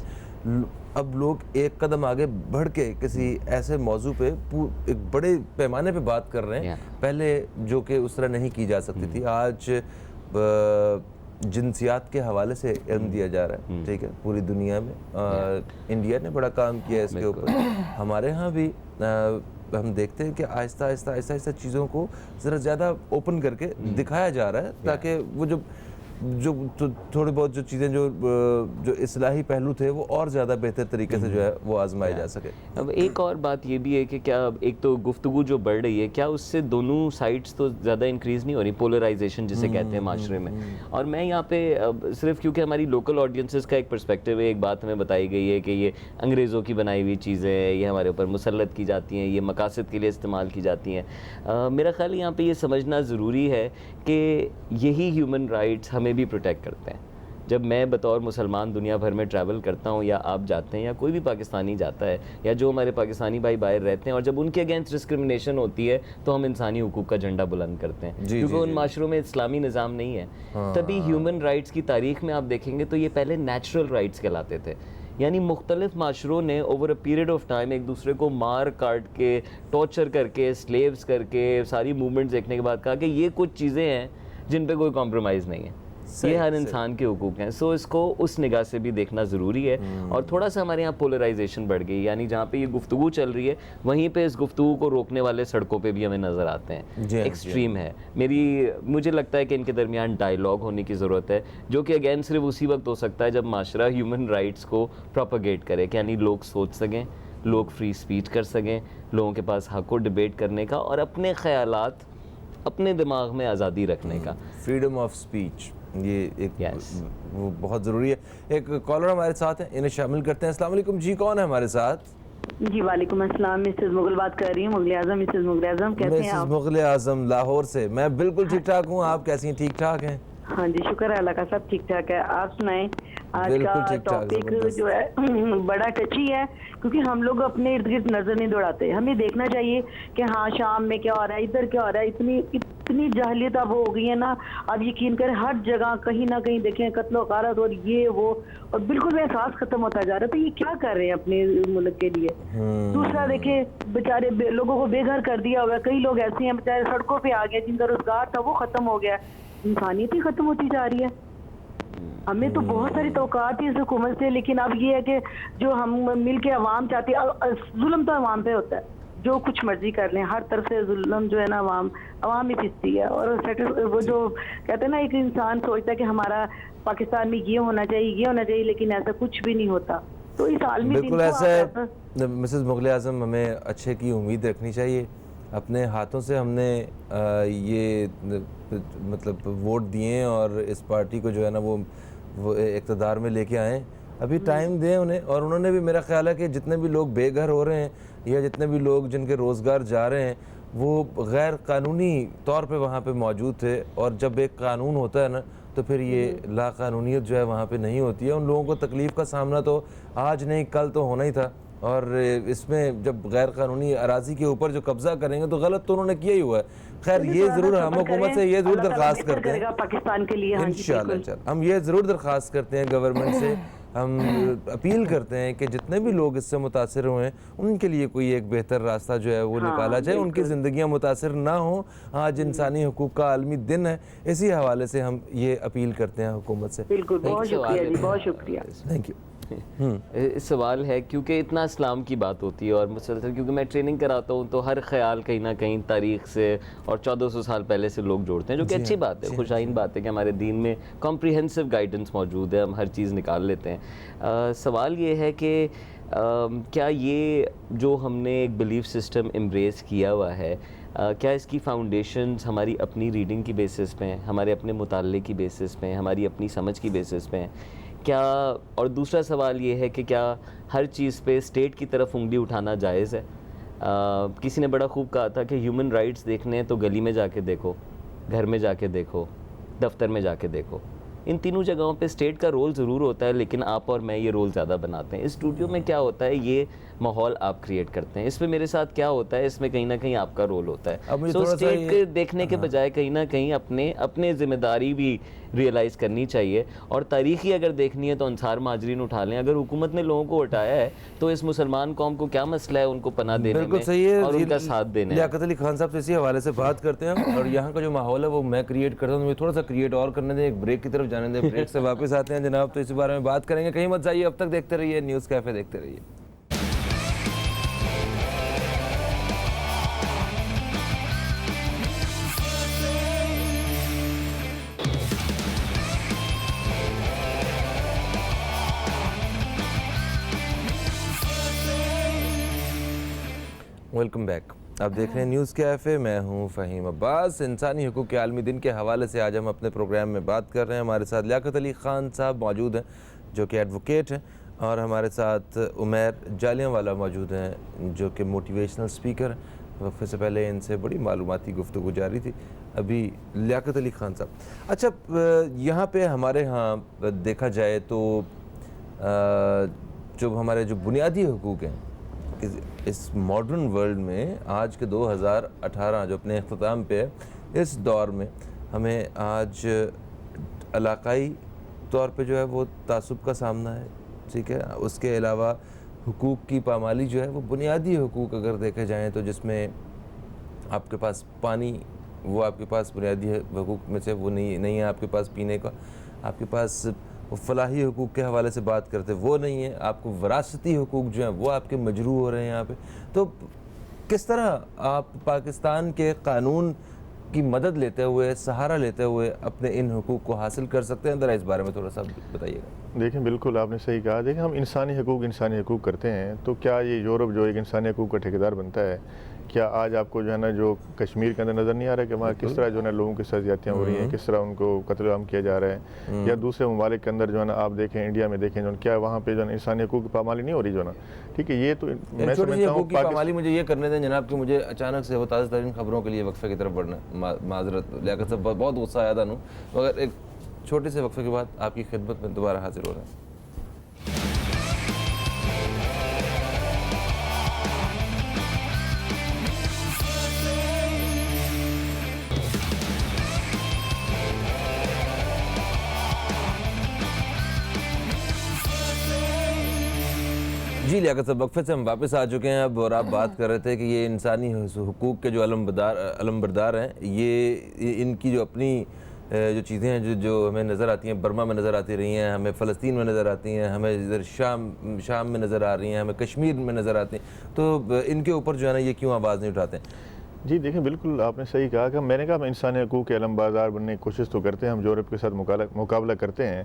اب لوگ ایک قدم آگے بڑھ کے کسی ایسے موضوع پہ ایک بڑے پیمانے پہ بات کر رہے ہیں, پہلے جو کہ اس طرح نہیں کی جا سکتی تھی. آج جنسیات کے حوالے سے علم دیا جا رہا ہے, ٹھیک ہے, پوری دنیا میں. انڈیا نے بڑا کام کیا ہے اس کے اوپر. ہمارے ہاں بھی ہم دیکھتے ہیں کہ آہستہ آہستہ آہستہ آہستہ چیزوں کو ذرا زیادہ اوپن کر کے دکھایا جا رہا ہے, تاکہ وہ جو تھوڑی بہت جو چیزیں جو اصلاحی پہلو تھے وہ اور زیادہ بہتر طریقے سے جو ہے وہ آزمائے جا سکے.
اب ایک اور بات یہ بھی ہے کہ کیا ایک تو گفتگو جو بڑھ رہی ہے, کیا اس سے دونوں سائڈس تو زیادہ انکریز نہیں ہو رہی, پولرائزیشن جسے کہتے ہیں معاشرے میں. اور میں یہاں پہ صرف کیونکہ ہماری لوکل آڈینسز کا ایک پرسپیکٹیو ہے, ایک بات ہمیں بتائی گئی ہے کہ یہ انگریزوں کی بنائی ہوئی چیزیں ہیں, یہ ہمارے اوپر مسلط کی جاتی ہیں, یہ مقاصد کے لیے استعمال کی جاتی ہیں. میرا خیال یہاں پہ یہ سمجھنا ضروری ہے کہ یہی ہیومن رائٹس ہمیں بھی پروٹیکٹ کرتے ہیں. جب میں بطور مسلمان دنیا بھر میں ٹریول کرتا ہوں, یا آپ جاتے ہیں, یا کوئی بھی پاکستانی جاتا ہے, یا جو ہمارے پاکستانی بھائی باہر رہتے ہیں, اور جب ان کے اگینسٹ ڈسکرمنیشن ہوتی ہے تو ہم انسانی حقوق کا جھنڈا بلند کرتے ہیں, کیونکہ ان معاشروں میں اسلامی نظام نہیں ہے. تبھی ہیومن رائٹس کی تاریخ میں آپ دیکھیں گے تو یہ پہلے نیچرل رائٹس کہلاتے تھے. یعنی مختلف معاشروں نے over a period of time ایک دوسرے کو مار کاٹ کے, ٹارچر کر کے, سلیوز کر کے, ساری موومنٹس دیکھنے کے بعد کہا کہ یہ کچھ چیزیں ہیں جن پہ کوئی کمپرومائز نہیں ہے, یہ ہر انسان کے حقوق ہیں. سو اس کو اس نگاہ سے بھی دیکھنا ضروری ہے. اور تھوڑا سا ہمارے یہاں پولرائزیشن بڑھ گئی, یعنی جہاں پہ یہ گفتگو چل رہی ہے وہیں پہ اس گفتگو کو روکنے والے سڑکوں پہ بھی ہمیں نظر آتے ہیں. ایکسٹریم ہے. مجھے لگتا ہے کہ ان کے درمیان ڈائیلاگ ہونے کی ضرورت ہے, جو کہ اگین صرف اسی وقت ہو سکتا ہے جب معاشرہ ہیومن رائٹس کو پروپیگیٹ کرے, کہ یعنی لوگ سوچ سکیں, لوگ فری اسپیچ کر سکیں, لوگوں کے پاس حق ہو ڈبیٹ کرنے کا, اور اپنے خیالات اپنے دماغ میں آزادی رکھنے کا.
فریڈم آف اسپیچ, یہ ایک وہ بہت ضروری ہے. ایک کالر ہمارے ساتھ ہیں, انہیں شامل کرتے ہیں. السلام علیکم جی, کون ہے ہمارے ساتھ؟
جی وعلیکم السلام, مسز مغل بات کر رہی ہوں, مغل اعظم. مسز مغل اعظم کیسے ہیں آپ؟
مسز مغل اعظم لاہور سے. میں بالکل ٹھیک ٹھاک ہوں, آپ کیسی ہیں؟ ٹھیک ٹھاک ہیں؟
ہاں جی شکر ہے اللہ کا, سب ٹھیک ٹھاک ہے. آپ سنائیں, آج کا ٹاپک جو ہے بڑا ٹچی ہے, کیونکہ ہم لوگ اپنے ارد گرد نظر نہیں دوڑاتے. ہمیں دیکھنا چاہیے کہ ہاں شام میں کیا ہو رہا ہے, ادھر کیا ہو رہا ہے. اتنی جاہلیت اب ہو گئی ہے نا, اب یقین کریں ہر جگہ کہیں نہ کہیں دیکھیں قتل و غارت اور یہ وہ, اور بالکل بھی احساس ختم ہوتا جا رہا ہے. تو یہ کیا کر رہے ہیں اپنے ملک کے لیے؟ دوسرا دیکھیں بیچارے لوگوں کو بے گھر کر دیا ہوا ہے. کئی لوگ ایسے ہیں بیچارے سڑکوں پہ آ گئے, جن کا روزگار تھا وہ ختم ہو گیا. انسانیت ہی ختم ہوتی جا رہی ہے. ہمیں تو بہت ساری توقعات تھی اس حکومت سے, لیکن اب یہ ہے کہ جو ہم مل کے عوام چاہتی ہے, ظلم تو عوام پہ ہوتا ہے, جو کچھ مرضی کر لیں, ہر طرف سے ظلم جو ہے نا عوام ہی پھستی ہے. اور وہ جو کہتے ہیں نا, ایک انسان سوچتا ہے کہ ہمارا پاکستان میں یہ ہونا چاہیے, یہ ہونا چاہیے, لیکن ایسا کچھ بھی نہیں ہوتا. تو اس عالمی دن
بالکل ایسا ہے. مسز مغل اعظم, ہمیں اچھے کی امید رکھنی چاہیے. اپنے ہاتھوں سے ہم نے یہ مطلب ووٹ دیے اور اس پارٹی کو جو ہے نا وہ اقتدار میں لے کے آئیں. ابھی ٹائم دیں انہیں. اور انہوں نے بھی, میرا خیال ہے کہ جتنے بھی لوگ بے گھر ہو رہے ہیں, یا جتنے بھی لوگ جن کے روزگار جا رہے ہیں, وہ غیر قانونی طور پہ وہاں پہ موجود تھے. اور جب ایک قانون ہوتا ہے نا تو پھر یہ لا قانونیت جو ہے وہاں پہ نہیں ہوتی ہے. ان لوگوں کو تکلیف کا سامنا تو آج نہیں کل تو ہونا ہی تھا. اور اس میں جب غیر قانونی اراضی کے اوپر جو قبضہ کریں گے تو غلط تو انہوں نے کیا ہی ہوا ہے. خیر یہ ضرور ہم حکومت سے یہ ضرور درخواست کرتے ہیں
پاکستان کے لیے,
انشاءاللہ ہم یہ ضرور درخواست کرتے ہیں گورنمنٹ سے, ہم اپیل کرتے ہیں کہ جتنے بھی لوگ اس سے متاثر ہوئے ہیں ان کے لیے کوئی ایک بہتر راستہ جو ہے وہ نکالا جائے, ان کی زندگیاں متاثر نہ ہوں. آج انسانی حقوق کا عالمی دن ہے, اسی حوالے سے ہم یہ اپیل کرتے ہیں حکومت سے.
بالکل, بہت شکریہ جی, بہت شکریہ.
Thank you.
سوال ہے کیونکہ اتنا اسلام کی بات ہوتی ہے اور مسلسل کیونکہ میں ٹریننگ کراتا ہوں تو ہر خیال کہیں نہ کہیں تاریخ سے اور 1400 سال پہلے سے لوگ جوڑتے ہیں، جو کہ اچھی بات ہے، خوشائن بات ہے کہ ہمارے دین میں کمپریہنسو گائیڈنس موجود ہے، ہم ہر چیز نکال لیتے ہیں۔ سوال یہ ہے کہ کیا یہ جو ہم نے ایک بلیف سسٹم امبریس کیا ہوا ہے، کیا اس کی فاؤنڈیشنز ہماری اپنی ریڈنگ کی بیسس پہ ہیں، ہمارے اپنے مطالعے کی بیسس پہ ہیں، ہماری اپنی سمجھ کی بیسس پہ ہیں کیا؟ اور دوسرا سوال یہ ہے کہ کیا ہر چیز پہ اسٹیٹ کی طرف انگلی اٹھانا جائز ہے؟ کسی نے بڑا خوب کہا تھا کہ ہیومن رائٹس دیکھنے ہیں تو گلی میں جا کے دیکھو، گھر میں جا کے دیکھو، دفتر میں جا کے دیکھو۔ ان تینوں جگہوں پہ اسٹیٹ کا رول ضرور ہوتا ہے، لیکن آپ اور میں یہ رول زیادہ بناتے ہیں۔ اس اسٹوڈیو میں کیا ہوتا ہے، یہ ماحول آپ کریٹ کرتے ہیں، اس میں میرے ساتھ کیا ہوتا ہے، اس میں کہیں نہ کہیں آپ کا رول ہوتا ہے۔ سو اسٹیٹ کے دیکھنے کے بجائے کہیں نہ کہیں اپنے ذمہ داری بھی ریئلائز کرنی چاہیے، اور تاریخی اگر دیکھنی ہے تو انصار مہاجرین اٹھا لیں۔ اگر حکومت نے لوگوں کو ہٹایا ہے تو اس مسلمان قوم کو کیا مسئلہ ہے ان کو پناہ دینے میں اور ان کا ساتھ دینے میں؟
لیاقت علی خان صاحب سے اسی حوالے سے بات کرتے ہیں، اور یہاں کا جو ماحول ہے وہ میں کریٹ کرتا ہوں، مجھے تھوڑا سا کریٹ اور کرنے دیں، ایک بریک کی طرف جانے دیں، بریک سے واپس آتے ہیں جناب تو اسی بارے میں بات کریں گے۔ کہیں مت جائیے، اب تک دیکھتے رہیے نیوز کیفے، دیکھتے رہیے۔ ویلکم بیک، آپ دیکھ رہے ہیں نیوز کیفے، میں ہوں فہیم عباس۔ انسانی حقوق کے عالمی دن کے حوالے سے آج ہم اپنے پروگرام میں بات کر رہے ہیں۔ ہمارے ساتھ لیاقت علی خان صاحب موجود ہیں جو کہ ایڈوکیٹ ہیں، اور ہمارے ساتھ عمیر جالیانوالہ موجود ہیں جو کہ موٹیویشنل سپیکر ہیں۔ وقفے سے پہلے ان سے بڑی معلوماتی گفتگو جاری تھی، ابھی لیاقت علی خان صاحب۔ اچھا، یہاں پہ ہمارے ہاں دیکھا جائے تو جو ہمارے جو بنیادی حقوق ہیں اس ماڈرن ورلڈ میں آج کے 2018 جو اپنے اختتام پہ ہے، اس دور میں ہمیں آج علاقائی طور پہ جو ہے وہ تعصب کا سامنا ہے، ٹھیک ہے۔ اس کے علاوہ حقوق کی پامالی جو ہے وہ بنیادی حقوق اگر دیکھے جائیں تو جس میں آپ کے پاس پانی، وہ آپ کے پاس بنیادی حقوق میں سے وہ نہیں ہے آپ کے پاس پینے کا، آپ کے پاس فلاحی حقوق کے حوالے سے بات کرتے وہ نہیں ہے، آپ کو وراثتی حقوق جو ہیں وہ آپ کے مجروح ہو رہے ہیں یہاں پہ۔ تو کس طرح آپ پاکستان کے قانون کی مدد لیتے ہوئے، سہارا لیتے ہوئے اپنے ان حقوق کو حاصل کر سکتے ہیں؟ ذرا اس بارے میں تھوڑا سا بتائیے گا۔
دیکھیں، بالکل آپ نے صحیح کہا۔ دیکھیں، ہم انسانی حقوق کرتے ہیں، تو کیا یہ یورپ جو ایک انسانی حقوق کا ٹھیکیدار بنتا ہے؟ کیا آج آپ کو جو ہے نا جو کشمیر کے اندر نظر نہیں آ رہا ہے کہ وہاں کس طرح جو ہے نا لوگوں کے ساتھ زیادتیاں ہو رہی ہیں، کس طرح ان کو قتل عام کیا جا رہا ہے؟ یا دوسرے ممالک کے اندر جو ہے نا آپ دیکھیں، انڈیا میں دیکھیں جو کیا وہاں پہ جو ہے نا انسانی حقوق کی پامالی نہیں ہو رہی جو ہے نا، ٹھیک ہے۔ یہ تو میں سمجھتا ہوں
پامالی مجھے یہ کرنے دیں جناب کہ مجھے اچانک سے وہ تازہ ترین خبروں کے لیے وقفے کی طرف بڑھنا، معذرت لیاقت صاحب، بہت غصہ آیا تھا نوں، مگر ایک چھوٹے سے وقفے کے بعد آپ کی خدمت میں دوبارہ حاضر ہو رہا ہے۔ جی لیاقت صاحب، وقفے سے ہم واپس آ چکے ہیں اب، اور آپ بات کر رہے تھے کہ یہ انسانی حقوق کے جو علمبردار ہیں، یہ ان کی جو اپنی جو چیزیں ہیں جو ہمیں نظر آتی ہیں، برما میں نظر آتی رہی ہیں، ہمیں فلسطین میں نظر آتی ہیں، ہمیں ادھر شام میں نظر آ رہی ہیں، ہمیں کشمیر میں نظر آتی ہیں، تو ان کے اوپر جو ہے نا یہ کیوں آواز نہیں اٹھاتے ہیں؟
جی دیکھیں، بالکل آپ نے صحیح کہا کہ میں نے کہا ہم انسانی حقوق کے علمبردار بننے کی کوشش تو کرتے ہیں، ہم یورپ کے ساتھ مقابلہ کرتے ہیں۔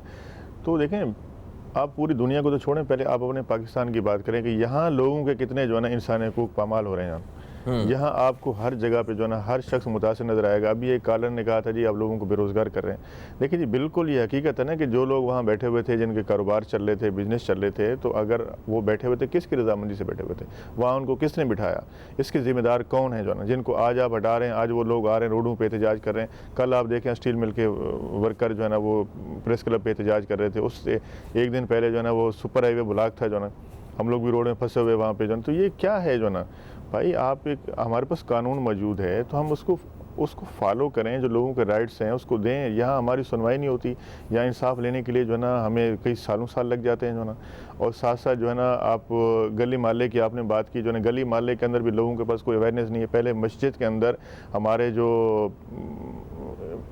تو دیکھیں، آپ پوری دنیا کو تو چھوڑیں، پہلے آپ اپنے پاکستان کی بات کریں کہ یہاں لوگوں کے کتنے جو ہے نا انسانی حقوق پامال ہو رہے ہیں۔ یہاں آپ کو ہر جگہ پہ جو ہے نا ہر شخص متاثر نظر آئے گا۔ ابھی ایک کالر نے کہا تھا جی آپ لوگوں کو بے روزگار کر رہے ہیں۔ دیکھیں جی، بالکل یہ حقیقت ہے نا کہ جو لوگ وہاں بیٹھے ہوئے تھے، جن کے کاروبار چل رہے تھے، بزنس چل رہے تھے، تو اگر وہ بیٹھے ہوئے تھے کس کی رضامندی سے بیٹھے ہوئے تھے؟ وہاں ان کو کس نے بٹھایا؟ اس کے ذمہ دار کون ہیں جو ہے نا جن کو آج آپ ہٹا رہے ہیں؟ آج وہ لوگ آ رہے ہیں روڈوں پہ احتجاج کر رہے ہیں۔ کل آپ دیکھیں اسٹیل مل کے ورکر جو ہے نا وہ پریس کلب پہ احتجاج کر رہے تھے، اس سے ایک دن پہلے جو ہے نا وہ سپر ہائی وے بلاک تھا جو ہے نا، ہم لوگ بھی روڈ میں پھنسے ہوئے وہاں پہ جو ہے نا۔ تو یہ کیا ہے جو ہے نا بھائی، آپ ہمارے پاس قانون موجود ہے تو ہم اس کو فالو کریں، جو لوگوں کے رائٹس ہیں اس کو دیں۔ یہاں ہماری سنوائی نہیں ہوتی، یہاں انصاف لینے کے لیے جو ہے نا ہمیں کئی سال لگ جاتے ہیں جو ہے نا۔ اور ساتھ ساتھ جو ہے نا آپ گلی محلے کی آپ نے بات کی، جو ہے نا گلی محلے کے اندر بھی لوگوں کے پاس کوئی اویئرنیس نہیں ہے۔ پہلے مسجد کے اندر ہمارے جو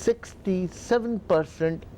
67%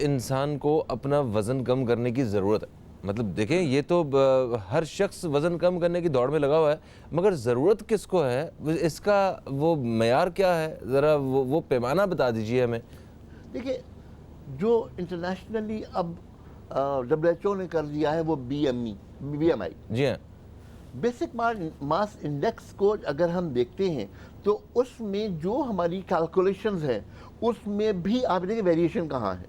انسان کو اپنا وزن کم کرنے کی ضرورت ہے. مطلب دیکھیں یہ تو ہر شخص وزن کم کرنے کی دوڑ میں لگا ہوا ہے, مگر ضرورت کس کو ہے, اس کا وہ معیار کیا ہے, ذرا وہ پیمانہ بتا دیجئے ہمیں.
دیکھیے جو انٹرنیشنلی اب WHO نے کر دیا ہے وہ BMI.
جی ہاں,
بیسک ماس انڈیکس کو اگر ہم دیکھتے ہیں تو اس میں جو ہماری کیلکولیشنز ہیں اس میں بھی آپ دیکھیں ویریشن کہاں ہے.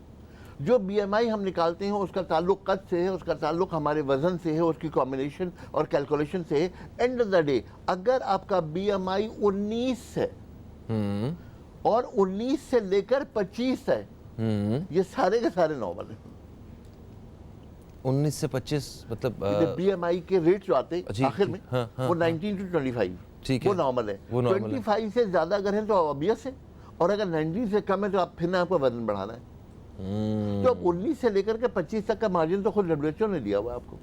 جو BMI ہم نکالتے ہیں اس کا تعلق قد سے ہے, اس کا تعلق ہمارے وزن سے ہے, اس کی کمبینیشن اور کیلکولیشن سے ہے. اینڈ آف دا ڈے اگر آپ کا BMI 19 ہے اور 19 سے لے کر 25 ہے, یہ سارے کے سارے نارمل ہیں.
19 سے 25 مطلب
BMI کے ریٹ جو آتے ہیں آخر میں وہ 19 to 25 وہ نارمل ہے. 25 سے زیادہ اگر ہیں تو obvious ہے, اور اگر 19 سے کم ہے تو آپ پھر آپ کو وزن بڑھانا ہے. تو اب 19 سے لے کر کے 25 تک کا مارجن تو خود WHO نے دیا ہوا ہے آپ کو.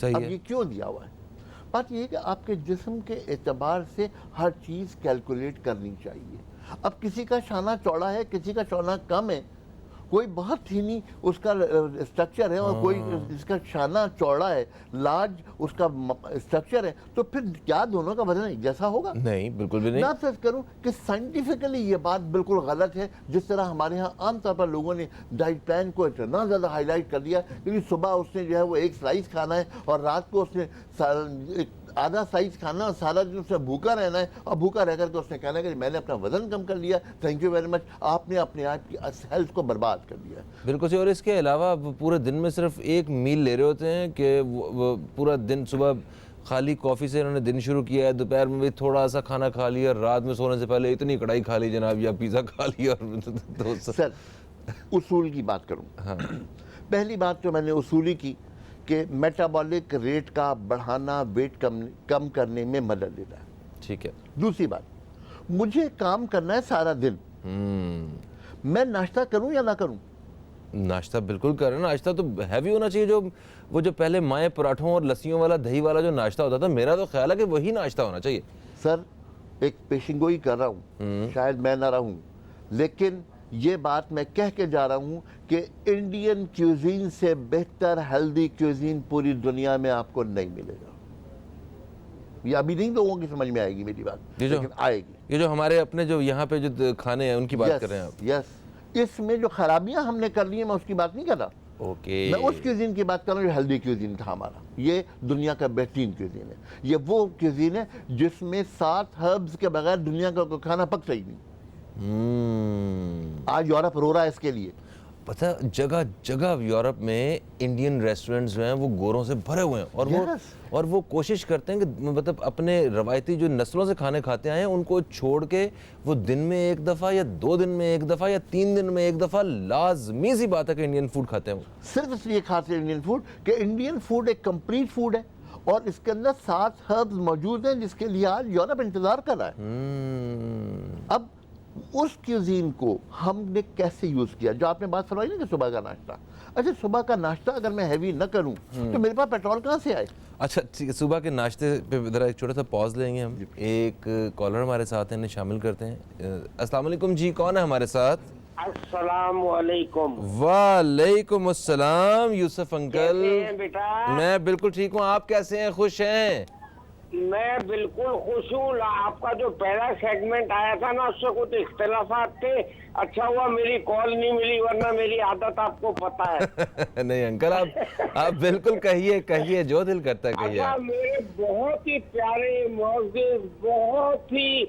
اب یہ کیوں دیا ہوا ہے؟ بات یہ ہے کہ آپ کے جسم کے اعتبار سے ہر چیز کیلکولیٹ کرنی چاہیے. اب کسی کا شانہ چوڑا ہے, کسی کا شانہ کم ہے, کوئی بہت ہی نہیں اس کا اسٹرکچر ہے اور کوئی اس کا شانہ چوڑا ہے, لارج اس کا اسٹرکچر ہے, تو پھر کیا دونوں کا وزن ایک جیسا ہوگا؟
نہیں, بالکل بھی نہیں.
میں فرض کروں کہ سائنٹیفکلی یہ بات بالکل غلط ہے. جس طرح ہمارے ہاں عام طور پر لوگوں نے ڈائٹ پلان کو اتنا زیادہ ہائی لائٹ کر دیا کہ صبح اس نے جو ہے وہ ایک سلائس کھانا ہے اور رات کو اس نے آدھا سائز کھانا اور سارا دن اس نے بھوکا رہنا ہے, اور بھوکا رہ کر کے اس نے کہنا کہ میں نے اپنا وزن کم کر لیا, تھینک یو ویری مچ. آپ نے اپنے آپ کی ہیلتھ کو برباد کر دیا.
بالکل صحیح. اور اس کے علاوہ پورے دن میں صرف ایک میل لے رہے ہوتے ہیں کہ وہ پورا دن صبح خالی کافی سے انہوں نے دن شروع کیا ہے, دوپہر میں بھی تھوڑا سا کھانا کھا لیا, رات میں سونے سے پہلے اتنی کڑھائی کھا لی جناب, یا پیزا کھا لیا.
سر اصول کی بات کروں, پہلی بات تو میں نے اصولی کی کہ میٹابولک ریٹ کا بڑھانا ویٹ کم کرنے میں مدد دیتا ہے.
ٹھیک ہے.
دوسری بات, مجھے کام کرنا ہے سارا دن, میں ناشتہ کروں یا نہ کروں؟
ناشتہ بالکل کریں. ناشتہ تو ہیوی ہونا چاہیے. وہ جو پہلے مائع پراٹھوں اور لسیوں والا دہی والا جو ناشتہ ہوتا تھا, میرا تو خیال ہے کہ وہی ناشتہ ہونا چاہیے.
سر ایک پیشن گوئی کر رہا ہوں, شاید میں نہ رہوں, لیکن یہ بات میں کہہ کے جا رہا ہوں کہ انڈین کیوزین سے بہتر ہیلدی کیوزین پوری دنیا میں آپ کو نہیں ملے گا. یہ ابھی نہیں لوگوں کی سمجھ میں آئے گی میری بات, لیکن آئے گی.
یہ جو ہمارے اپنے جو یہاں پہ جو کھانے ہیں ان کی بات کر رہے ہیں آپ؟
یس. اس میں جو خرابیاں ہم نے کر لی ہیں میں اس کی بات نہیں کر رہا.
اوکے.
میں اس کیوزین کی بات کر رہا ہوں جو ہیلدی کیوزین تھا ہمارا. یہ دنیا کا بہترین کیوزین ہے. یہ وہ کیوزین ہے جس میں 7 ہربز کے بغیر دنیا کا کوئی کھانا پکتا ہی نہیں. آج یورپ رو رہا ہے اس کے لیے.
پتہ جگہ جگہ یورپ میں انڈین ریسٹورنٹس جو ہیں وہ گوروں سے بھرے ہوئے ہیں, اور وہ کوشش کرتے ہیں کہ مطلب اپنے روایتی جو نسلوں سے کھانے کھاتے آئے ہیں ان کو چھوڑ کے وہ دن میں ایک دفعہ یا 2 دن میں ایک دفعہ یا 3 دن میں ایک دفعہ لازمی سی بات ہے کہ انڈین فوڈ کھاتے ہیں.
صرف اس لیے کھاتے ہیں انڈین فوڈ کہ انڈین فوڈ ایک کمپلیٹ فوڈ ہے اور اس کے اندر 7 ہربز موجود ہیں جس کے لیے آج یورپ انتظار کر رہا ہے. اب اس کیوزین کو ہم نے کیسے یوز کیا؟ جو آپ نے بات فرمائی نا کہ صبح کا ناشتہ. اچھا صبح کا ناشتہ اگر میں ہیوی نہ کروں تو میرے پاس پیٹرول کہاں سے آئے؟
اچھا ٹھیک ہے, صبح کے ناشتے پہ ذرا ایک چھوٹا سا پاز لیں گے ہم. ایک کالر ہمارے ساتھ ہیں, انہیں شامل کرتے ہیں. السلام علیکم جی, کون ہے ہمارے ساتھ؟
السلام علیکم.
وعلیکم السلام. یوسف انکل.
کیسے ہیں بیٹا؟
میں بالکل ٹھیک ہوں, آپ کیسے ہیں؟ خوش ہیں؟
میں بالکل خوش ہوں. آپ کا جو پہلا سیگمنٹ آیا تھا نا اس سے کچھ اختلافات تھے. اچھا ہوا میری کال نہیں ملی, ورنہ میری عادت آپ کو پتا ہے.
نہیں انکل, آپ بالکل کہیے جو دل کرتا ہے کہیے.
اچھا میرے بہت ہی پیارے معزز, بہت ہی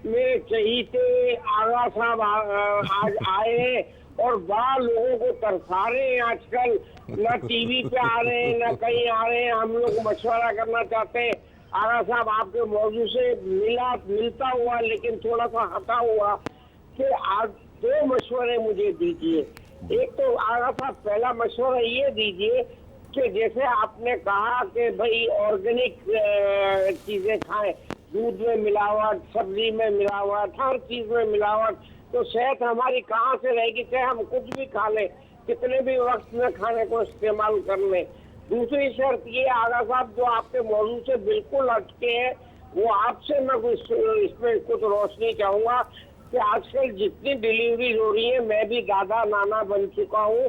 میرے چہیتے آغا صاحب آج آئے اور بڑا لوگوں کو ترسا رہے ہیں آج کل. نہ ٹی وی پہ آ رہے ہیں نہ کہیں آ رہے ہیں. ہم لوگ مشورہ کرنا چاہتے ہیں. آغا صاحب آپ کے موضوع سے ملتا ہوا لیکن تھوڑا سا ہٹا ہوا کہ آپ 2 مشورے مجھے دیجیے. ایک تو آغا صاحب پہلا مشورہ یہ دیجیے کہ جیسے آپ نے کہا کہ بھائی آرگینک چیزیں کھائیں, دودھ میں ملاوٹ, سبزی میں ملاوٹ, ہر چیز میں ملاوٹ, تو صحت ہماری کہاں سے رہے گی؟ چاہے ہم کچھ بھی کھا لیں, کتنے بھی وقت میں کھانے کو استعمال کر لیں. دوسری شرط یہ آغا صاحب جو آپ کے موضوع سے بالکل ہٹکے ہے, وہ آپ سے میں اس میں کچھ روشنی چاہوں گا کہ آج کل جتنی ڈیلیوریز ہو رہی ہیں, میں بھی دادا نانا بن چکا ہوں,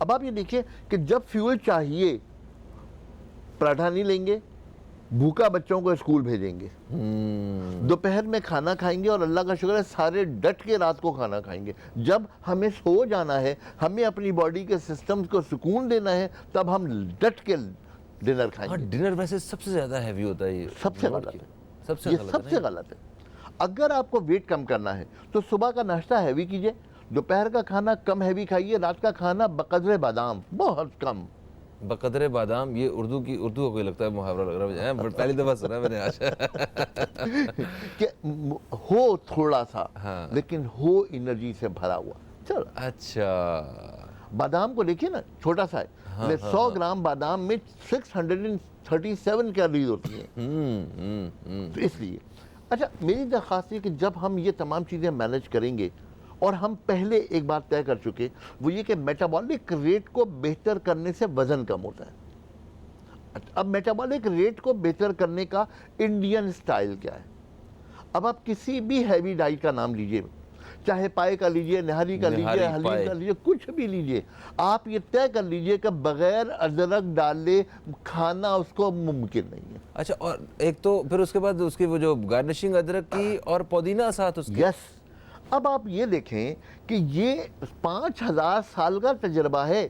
اب آپ یہ دیکھیں کہ جب فیول چاہیے پراٹھا نہیں لیں گے, بھوکا بچوں کو اسکول بھیجیں گے, دوپہر میں کھانا کھائیں گے اور اللہ کا شکر ہے سارے ڈٹ کے رات کو کھانا کھائیں گے. جب ہمیں سو جانا ہے, ہمیں اپنی باڈی کے سسٹمز کو سکون دینا ہے, تب ہم ڈٹ کے ڈنر کھائیں گے.
ڈنر ویسے سب سے زیادہ ہیوی ہوتا ہے, یہ
سب سے غلط ہے,
سب سے
یہ سب سے غلط ہے. اگر آپ کو ویٹ کم کرنا ہے تو صبح کا ناشتہ ہیوی کیجئے, دوپہر کا کھانا کم ہیوی کھائیے, رات کا کھانا بقدر بادام, بہت کم.
بقدر بادام, یہ اردو کو کوئی لگتا ہے محاورہ لگ رہا ہے, پہلی دفعہ سنا ہے میں نے آج.
کہ ہو تھوڑا سا لیکن ہو انرجی سے بھرا ہوا. چلو
اچھا,
بادام کو دیکھیے نا, چھوٹا سا ہے, 100 گرام بادام میں 637 کیلوریز ہوتی ہیں, تو اس لیے. اچھا, میری درخواست ہے کہ جب ہم یہ تمام چیزیں مینج کریں گے, اور ہم پہلے ایک بات طے کر چکے, وہ یہ کہ میٹابولک ریٹ کو بہتر کرنے سے وزن کم ہوتا ہے. اب میٹابولک ریٹ کو بہتر کرنے کا انڈین سٹائل کیا ہے؟ اب آپ کسی بھی ہیوی ڈائٹ کا نام لیجئے, چاہے پائے کا لیجئے, نہاری کا لیجئے, حلیم کا لیجئے, کچھ بھی لیجئے, آپ یہ طے کر لیجئے کہ بغیر ادرک ڈالے کھانا اس کو ممکن نہیں ہے.
اچھا, اور ایک تو پھر اس کے بعد اس کی وہ جو گارنشنگ ادرک کی اور پودینہ ساتھ اس کی.
یس. اب آپ یہ دیکھیں کہ یہ 5000 سال کا تجربہ ہے,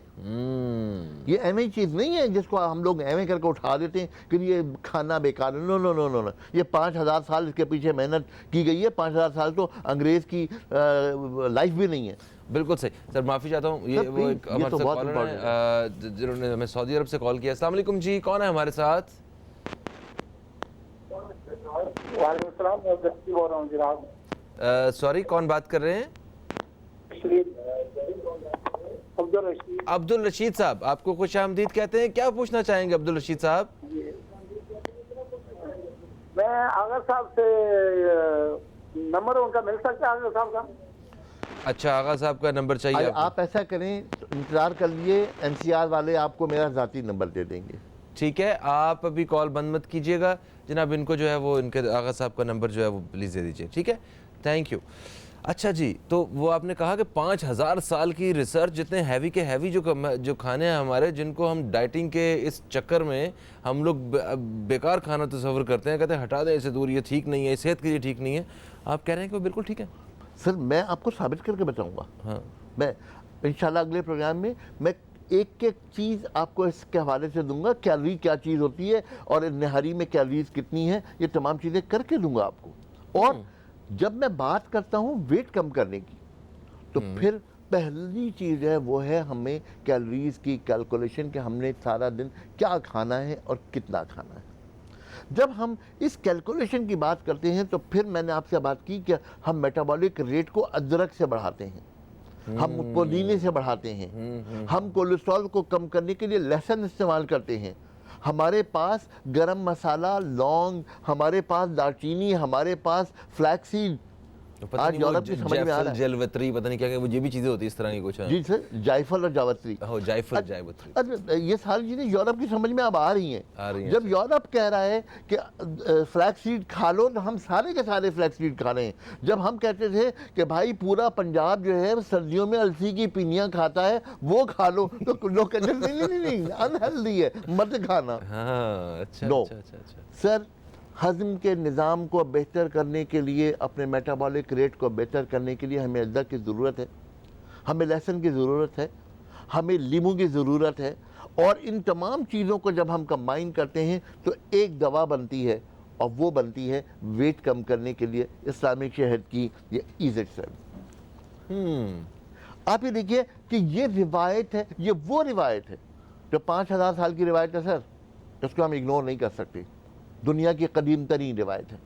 یہ ایویں چیز نہیں ہے جس کو ہم لوگ ایویں کر کے اٹھا دیتے ہیں کہ یہ کھانا بیکار ہے. نو نو نو نو, یہ 5000 سال اس کے پیچھے محنت کی گئی ہے. 5000 سال تو انگریز کی لائف بھی نہیں ہے.
بالکل صحیح سر, معافی چاہتا ہوں, یہ وہ ایک ہمارے سے کالر ہیں جنہوں نے ہمیں سعودی عرب سے کال کیا. السلام علیکم جی, کون ہے ہمارے ساتھ؟
وعلیکم السلام, میں دستی بول رہا ہوں جناب.
سوری, کون بات کر رہے ہیں؟ عبد الرشید صاحب, آپ کو خوش آمدید کہتے ہیں. کیا پوچھنا چاہیں گے عبد الرشید صاحب؟
میں آغا صاحب سے نمبر ان کا مل سکتا ہے, آغا صاحب کا؟
اچھا, آغا صاحب کا نمبر چاہیے
آپ ایسا کریں, انتظار کر لیے, NCR والے آپ کو میرا ذاتی نمبر دے دیں گے.
ٹھیک ہے, آپ ابھی کال بند مت کیجئے گا جناب, ان کو جو ہے وہ ان کے آغا صاحب کا نمبر جو ہے وہ پلیز دے دیجئے. ٹھیک ہے, تھینک یو. اچھا جی, تو وہ آپ نے کہا کہ 5000 سال کی ریسرچ, جتنے ہیوی کے ہیوی جو کھانے ہیں ہمارے, جن کو ہم ڈائٹنگ کے اس چکر میں ہم لوگ بیکار کھانا تصور کرتے ہیں, کہتے ہیں ہٹا دیں اسے دور, یہ ٹھیک نہیں ہے, صحت کے لیے ٹھیک نہیں ہے. آپ کہہ رہے ہیں کہ وہ بالکل ٹھیک ہے.
سر میں آپ کو ثابت کر کے بتاؤں گا. ہاں, میں انشاءاللہ اگلے پروگرام میں میں ایک ایک چیز آپ کو اس کے حوالے سے دوں گا, کیلوری کیا چیز ہوتی ہے اور نہاری میں کیلوریز کتنی ہے, یہ تمام چیزیں کر کے دوں گا آپ کو. اور جب میں بات کرتا ہوں ویٹ کم کرنے کی, تو پھر پہلی چیز ہے وہ ہے ہمیں کیلوریز کی کیلکولیشن, کہ ہم نے سارا دن کیا کھانا ہے اور کتنا کھانا ہے. جب ہم اس کیلکولیشن کی بات کرتے ہیں تو پھر میں نے آپ سے بات کی کہ ہم میٹابولک ریٹ کو ادرک سے بڑھاتے ہیں, ہم پودینے سے بڑھاتے ہیں, ہم کولیسٹرول کو کم کرنے کے لیے لہسن استعمال کرتے ہیں, ہمارے پاس گرم مسالہ, لونگ, ہمارے پاس دارچینی, ہمارے پاس فلیکس سیڈ, آج یورپ کی سمجھ میں آ رہا ہے.
جلوتری, پتہ نہیں کیا کہ وہ یہ بھی چیزیں ہوتی ہیں اس طرح کی کچھ.
جی سر, جائفل اور جاوتری.
جائفل,
یہ ساری چیزیں یورپ کی سمجھ میں اب آ رہی ہیں. جب یورپ کہہ رہا ہے کہ فلیکس سیڈ کھا لو, تو ہم سارے کے سارے فلیکس سیڈ کھا رہے ہیں. جب ہم کہتے تھے کہ بھائی پورا پنجاب جو ہے سردیوں میں السی کی پینیاں کھاتا ہے, وہ کھا لو, تو لوگ کہتے ہیں نہیں, انہیلدی ہے, مت کھانا. نو سر, ہضم کے نظام کو بہتر کرنے کے لیے, اپنے میٹابولک ریٹ کو بہتر کرنے کے لیے ہمیں ادرک کی ضرورت ہے, ہمیں لہسن کی ضرورت ہے, ہمیں لیموں کی ضرورت ہے. اور ان تمام چیزوں کو جب ہم کمبائن کرتے ہیں تو ایک دوا بنتی ہے, اور وہ بنتی ہے ویٹ کم کرنے کے لیے اسلامک شہد کی یہ EZ7. آپ یہ دیکھیے کہ یہ روایت ہے, یہ وہ روایت ہے جو 5000 سال کی روایت ہے سر, اس کو ہم اگنور نہیں کر سکتے. دنیا کی قدیم ترین روایت ہے.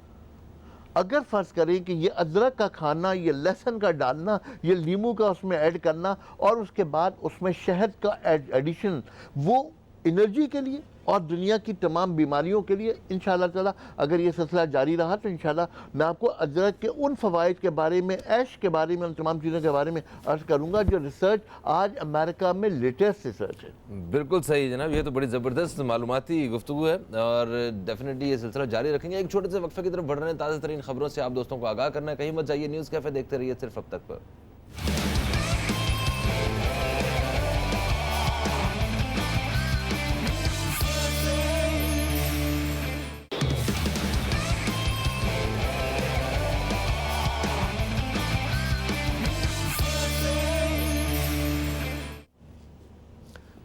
اگر فرض کریں کہ یہ ادرک کا کھانا, یہ لہسن کا ڈالنا, یہ لیموں کا اس میں ایڈ کرنا, اور اس کے بعد اس میں شہد کا ایڈیشن, وہ انرجی کے لیے اور دنیا کی تمام بیماریوں کے لیے انشاءاللہ تعالی اگر یہ سلسلہ جاری رہا تو انشاءاللہ میں آپ کو ادرک کے ان فوائد کے بارے میں, ایش کے بارے میں, ان تمام چیزوں کے بارے میں عرض کروں گا جو ریسرچ آج امریکہ میں لیٹسٹ ریسرچ ہے.
بالکل صحیح جناب, یہ تو بڑی زبردست معلوماتی گفتگو ہے, اور ڈیفینیٹلی یہ سلسلہ جاری رکھیں گے. ایک چھوٹے سے وقفے کی طرف بڑھ رہے ہیں, تازہ ترین خبروں سے آپ دوستوں کو آگاہ کرنا ہے. کہیں مت جائیے, نیوز کیفے دیکھتے رہیے صرف اب تک پر.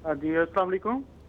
جی السلام علیکم.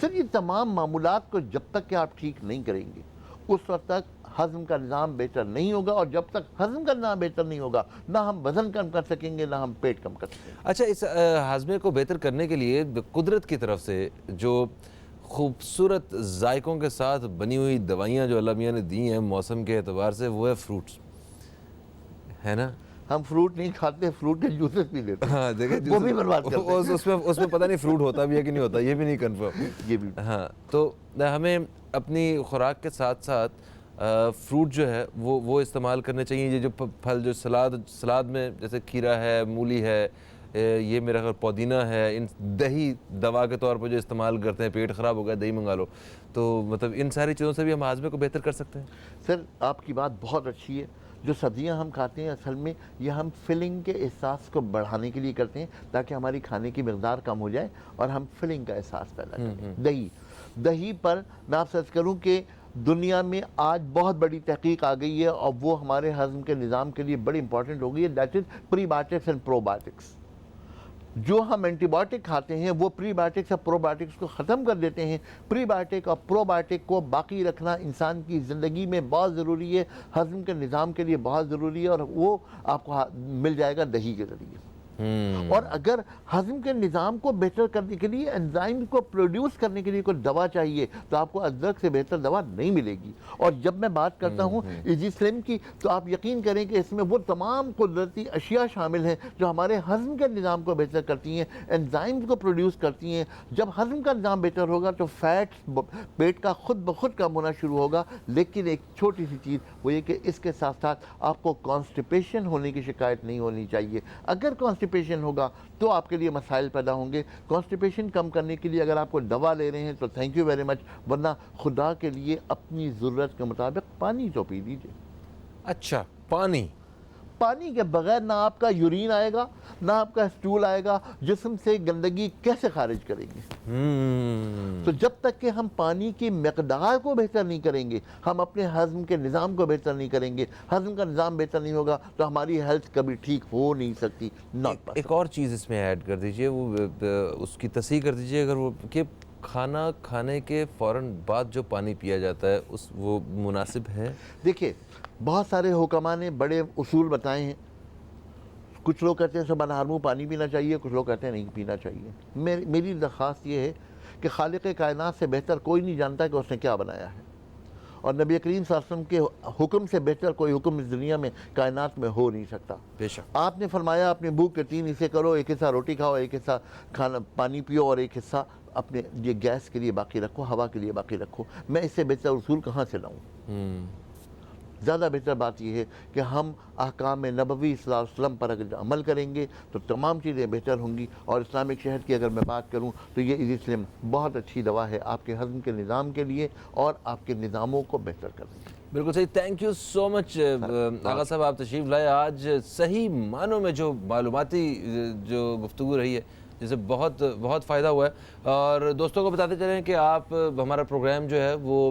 سر یہ تمام معمولات کو جب تک کہ آپ ٹھیک نہیں کریں گے اس وقت تک ہضم کا نظام بہتر نہیں ہوگا، اور جب تک ہضم کا نظام بہتر نہیں ہوگا نہ ہم وزن کم کر سکیں گے، نہ ہم پیٹ کم کر سکیں گے۔
اچھا، اس ہاضمے کو بہتر کرنے کے لیے قدرت کی طرف سے جو خوبصورت ذائقوں کے ساتھ بنی ہوئی دوائیاں جو اللہ میاں نے دی ہیں موسم کے اعتبار سے، وہ ہے فروٹس، ہے نا؟
ہم فروٹ نہیں کھاتے، فروٹ کے جوسز پی لیتے ہیں۔
ہاں دیکھیں
وہ بھی برباد کرتے ہیں۔
اس میں پتہ نہیں فروٹ ہوتا بھی ہے کہ نہیں ہوتا، یہ بھی نہیں کنفرم۔
یہ بھی
ہاں، تو ہمیں اپنی خوراک کے ساتھ ساتھ فروٹ جو ہے وہ استعمال کرنے چاہیے۔ یہ جو پھل جو سلاد میں جیسے کھیرا ہے، مولی ہے، یہ میرا خیال پودینہ ہے، ان دہی دوا کے طور پر جو استعمال کرتے ہیں، پیٹ خراب ہو گیا دہی منگا لو، تو مطلب ان ساری چیزوں سے بھی ہم ہاضمے کو بہتر کر سکتے ہیں۔
سر آپ کی بات بہت اچھی ہے۔ جو سبزیاں ہم کھاتے ہیں اصل میں یہ ہم فلنگ کے احساس کو بڑھانے کے لیے کرتے ہیں تاکہ ہماری کھانے کی مقدار کم ہو جائے اور ہم فلنگ کا احساس پیدا کریں۔ دہی پر میں آپ سے عرض کروں کہ دنیا میں آج بہت بڑی تحقیق آ گئی ہے اور وہ ہمارے ہضم کے نظام کے لیے بڑی امپورٹنٹ ہو گئی ہے، that is prebiotics and probiotics. جو ہم اینٹی بایوٹک کھاتے ہیں وہ پری بایوٹکس اور پرو بایوٹکس کو ختم کر دیتے ہیں۔ پری بایوٹک اور پرو بایوٹک کو باقی رکھنا انسان کی زندگی میں بہت ضروری ہے، ہضم کے نظام کے لیے بہت ضروری ہے، اور وہ آپ کو مل جائے گا دہی کے ذریعے۔ اور اگر ہضم کے نظام کو بہتر کرنے کے لیے انزائم کو پروڈیوس کرنے کے لیے کوئی دوا چاہیے تو آپ کو ادرک سے بہتر دوا نہیں ملے گی۔ اور جب میں بات کرتا ہوں ایزی سلم کی تو آپ یقین کریں کہ اس میں وہ تمام قدرتی اشیاء شامل ہیں جو ہمارے ہضم کے نظام کو بہتر کرتی ہیں، انزائمز کو پروڈیوس کرتی ہیں۔ جب ہضم کا نظام بہتر ہوگا تو فیٹ پیٹ کا خود بخود کم ہونا شروع ہوگا۔ لیکن ایک چھوٹی سی چیز وہ یہ کہ اس کے ساتھ ساتھ آپ کو کانسٹیپیشن ہونے کی شکایت نہیں ہونی چاہیے۔ اگر کانسٹیپیشن ہوگا تو آپ کے لیے مسائل پیدا ہوں گے۔ کانسٹیپیشن کم کرنے کے لیے اگر آپ کو دوا لے رہے ہیں تو تھینک یو ویری مچ، ورنہ خدا کے لیے اپنی ضرورت کے مطابق پانی تو پی لیجیے۔
اچھا، پانی
کے بغیر نہ آپ کا یورین آئے گا نہ آپ کا اسٹول آئے گا، جسم سے گندگی کیسے خارج کریں گے؟ تو جب تک کہ ہم پانی کی مقدار کو بہتر نہیں کریں گے، ہم اپنے ہضم کے نظام کو بہتر نہیں کریں گے، ہضم کا نظام بہتر نہیں ہوگا تو ہماری ہیلتھ کبھی ٹھیک ہو نہیں سکتی۔
ایک اور چیز اس میں ایڈ کر دیجئے، وہ اس کی تصحیح کر دیجئے اگر وہ کہ کھانا کھانے کے فوراً بعد جو پانی پیا جاتا ہے وہ مناسب ہے؟
دیکھیے بہت سارے حکماء نے بڑے اصول بتائے ہیں۔ کچھ لوگ کہتے ہیں صبح نہار منہ پانی پینا چاہیے، کچھ لوگ کہتے ہیں نہیں پینا چاہیے۔ میری درخواست یہ ہے کہ خالق کائنات سے بہتر کوئی نہیں جانتا کہ اس نے کیا بنایا ہے، اور نبی کریم صلی اللہ علیہ وسلم کے حکم سے بہتر کوئی حکم اس دنیا میں کائنات میں ہو نہیں سکتا۔
بے شک
آپ نے فرمایا اپنے بھوک کے 3 حصے کرو، ایک حصہ روٹی کھاؤ، ایک حصہ کھانا پانی پیو، اور ایک حصہ اپنے یہ گیس کے لیے باقی رکھو، ہوا کے لیے باقی رکھو۔ میں اس سے بہتر اصول کہاں سے لاؤں؟ زیادہ بہتر بات یہ ہے کہ ہم احکام نبوی صلی اللہ علیہ وسلم پر اگر عمل کریں گے تو تمام چیزیں بہتر ہوں گی۔ اور اسلامک شہد کی اگر میں بات کروں تو یہ ایزی سلم بہت اچھی دوا ہے آپ کے ہضم کے نظام کے لیے اور آپ کے نظاموں کو بہتر کرنے کے لیے۔
بالکل صحیح، تھینک یو سو مچ آغا صاحب، آپ تشریف لائے۔ آج صحیح معنوں میں جو معلوماتی جو گفتگو رہی ہے جس سے بہت بہت فائدہ ہوا ہے۔ اور دوستوں کو بتاتے چلیں کہ آپ ہمارا پروگرام جو ہے وہ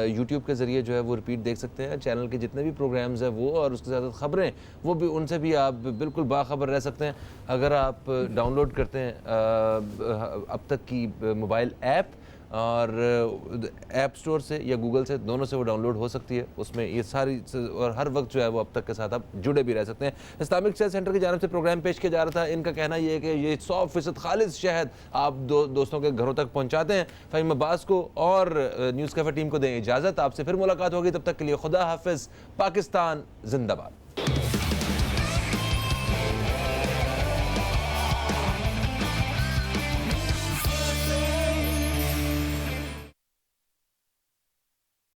یوٹیوب کے ذریعے جو ہے وہ ریپیٹ دیکھ سکتے ہیں، چینل کے جتنے بھی پروگرامز ہیں وہ، اور اس کے ساتھ خبریں وہ بھی، ان سے بھی آپ بالکل باخبر رہ سکتے ہیں اگر آپ ڈاؤن لوڈ کرتے ہیں اب تک کی موبائل ایپ، اور ایپ سٹور سے یا گوگل سے، دونوں سے وہ ڈاؤن لوڈ ہو سکتی ہے۔ اس میں یہ ساری اور ہر وقت جو ہے وہ اب تک کے ساتھ آپ جڑے بھی رہ سکتے ہیں۔ اسلامک شہد سینٹر کی جانب سے پروگرام پیش کیا جا رہا تھا۔ ان کا کہنا یہ ہے کہ یہ 100% خالص شہد آپ دوستوں کے گھروں تک پہنچاتے ہیں۔ فہیم عباس کو اور نیوز کیفے ٹیم کو دیں اجازت، آپ سے پھر ملاقات ہوگی، تب تک کے لیے خدا حافظ۔ پاکستان زندہ باد۔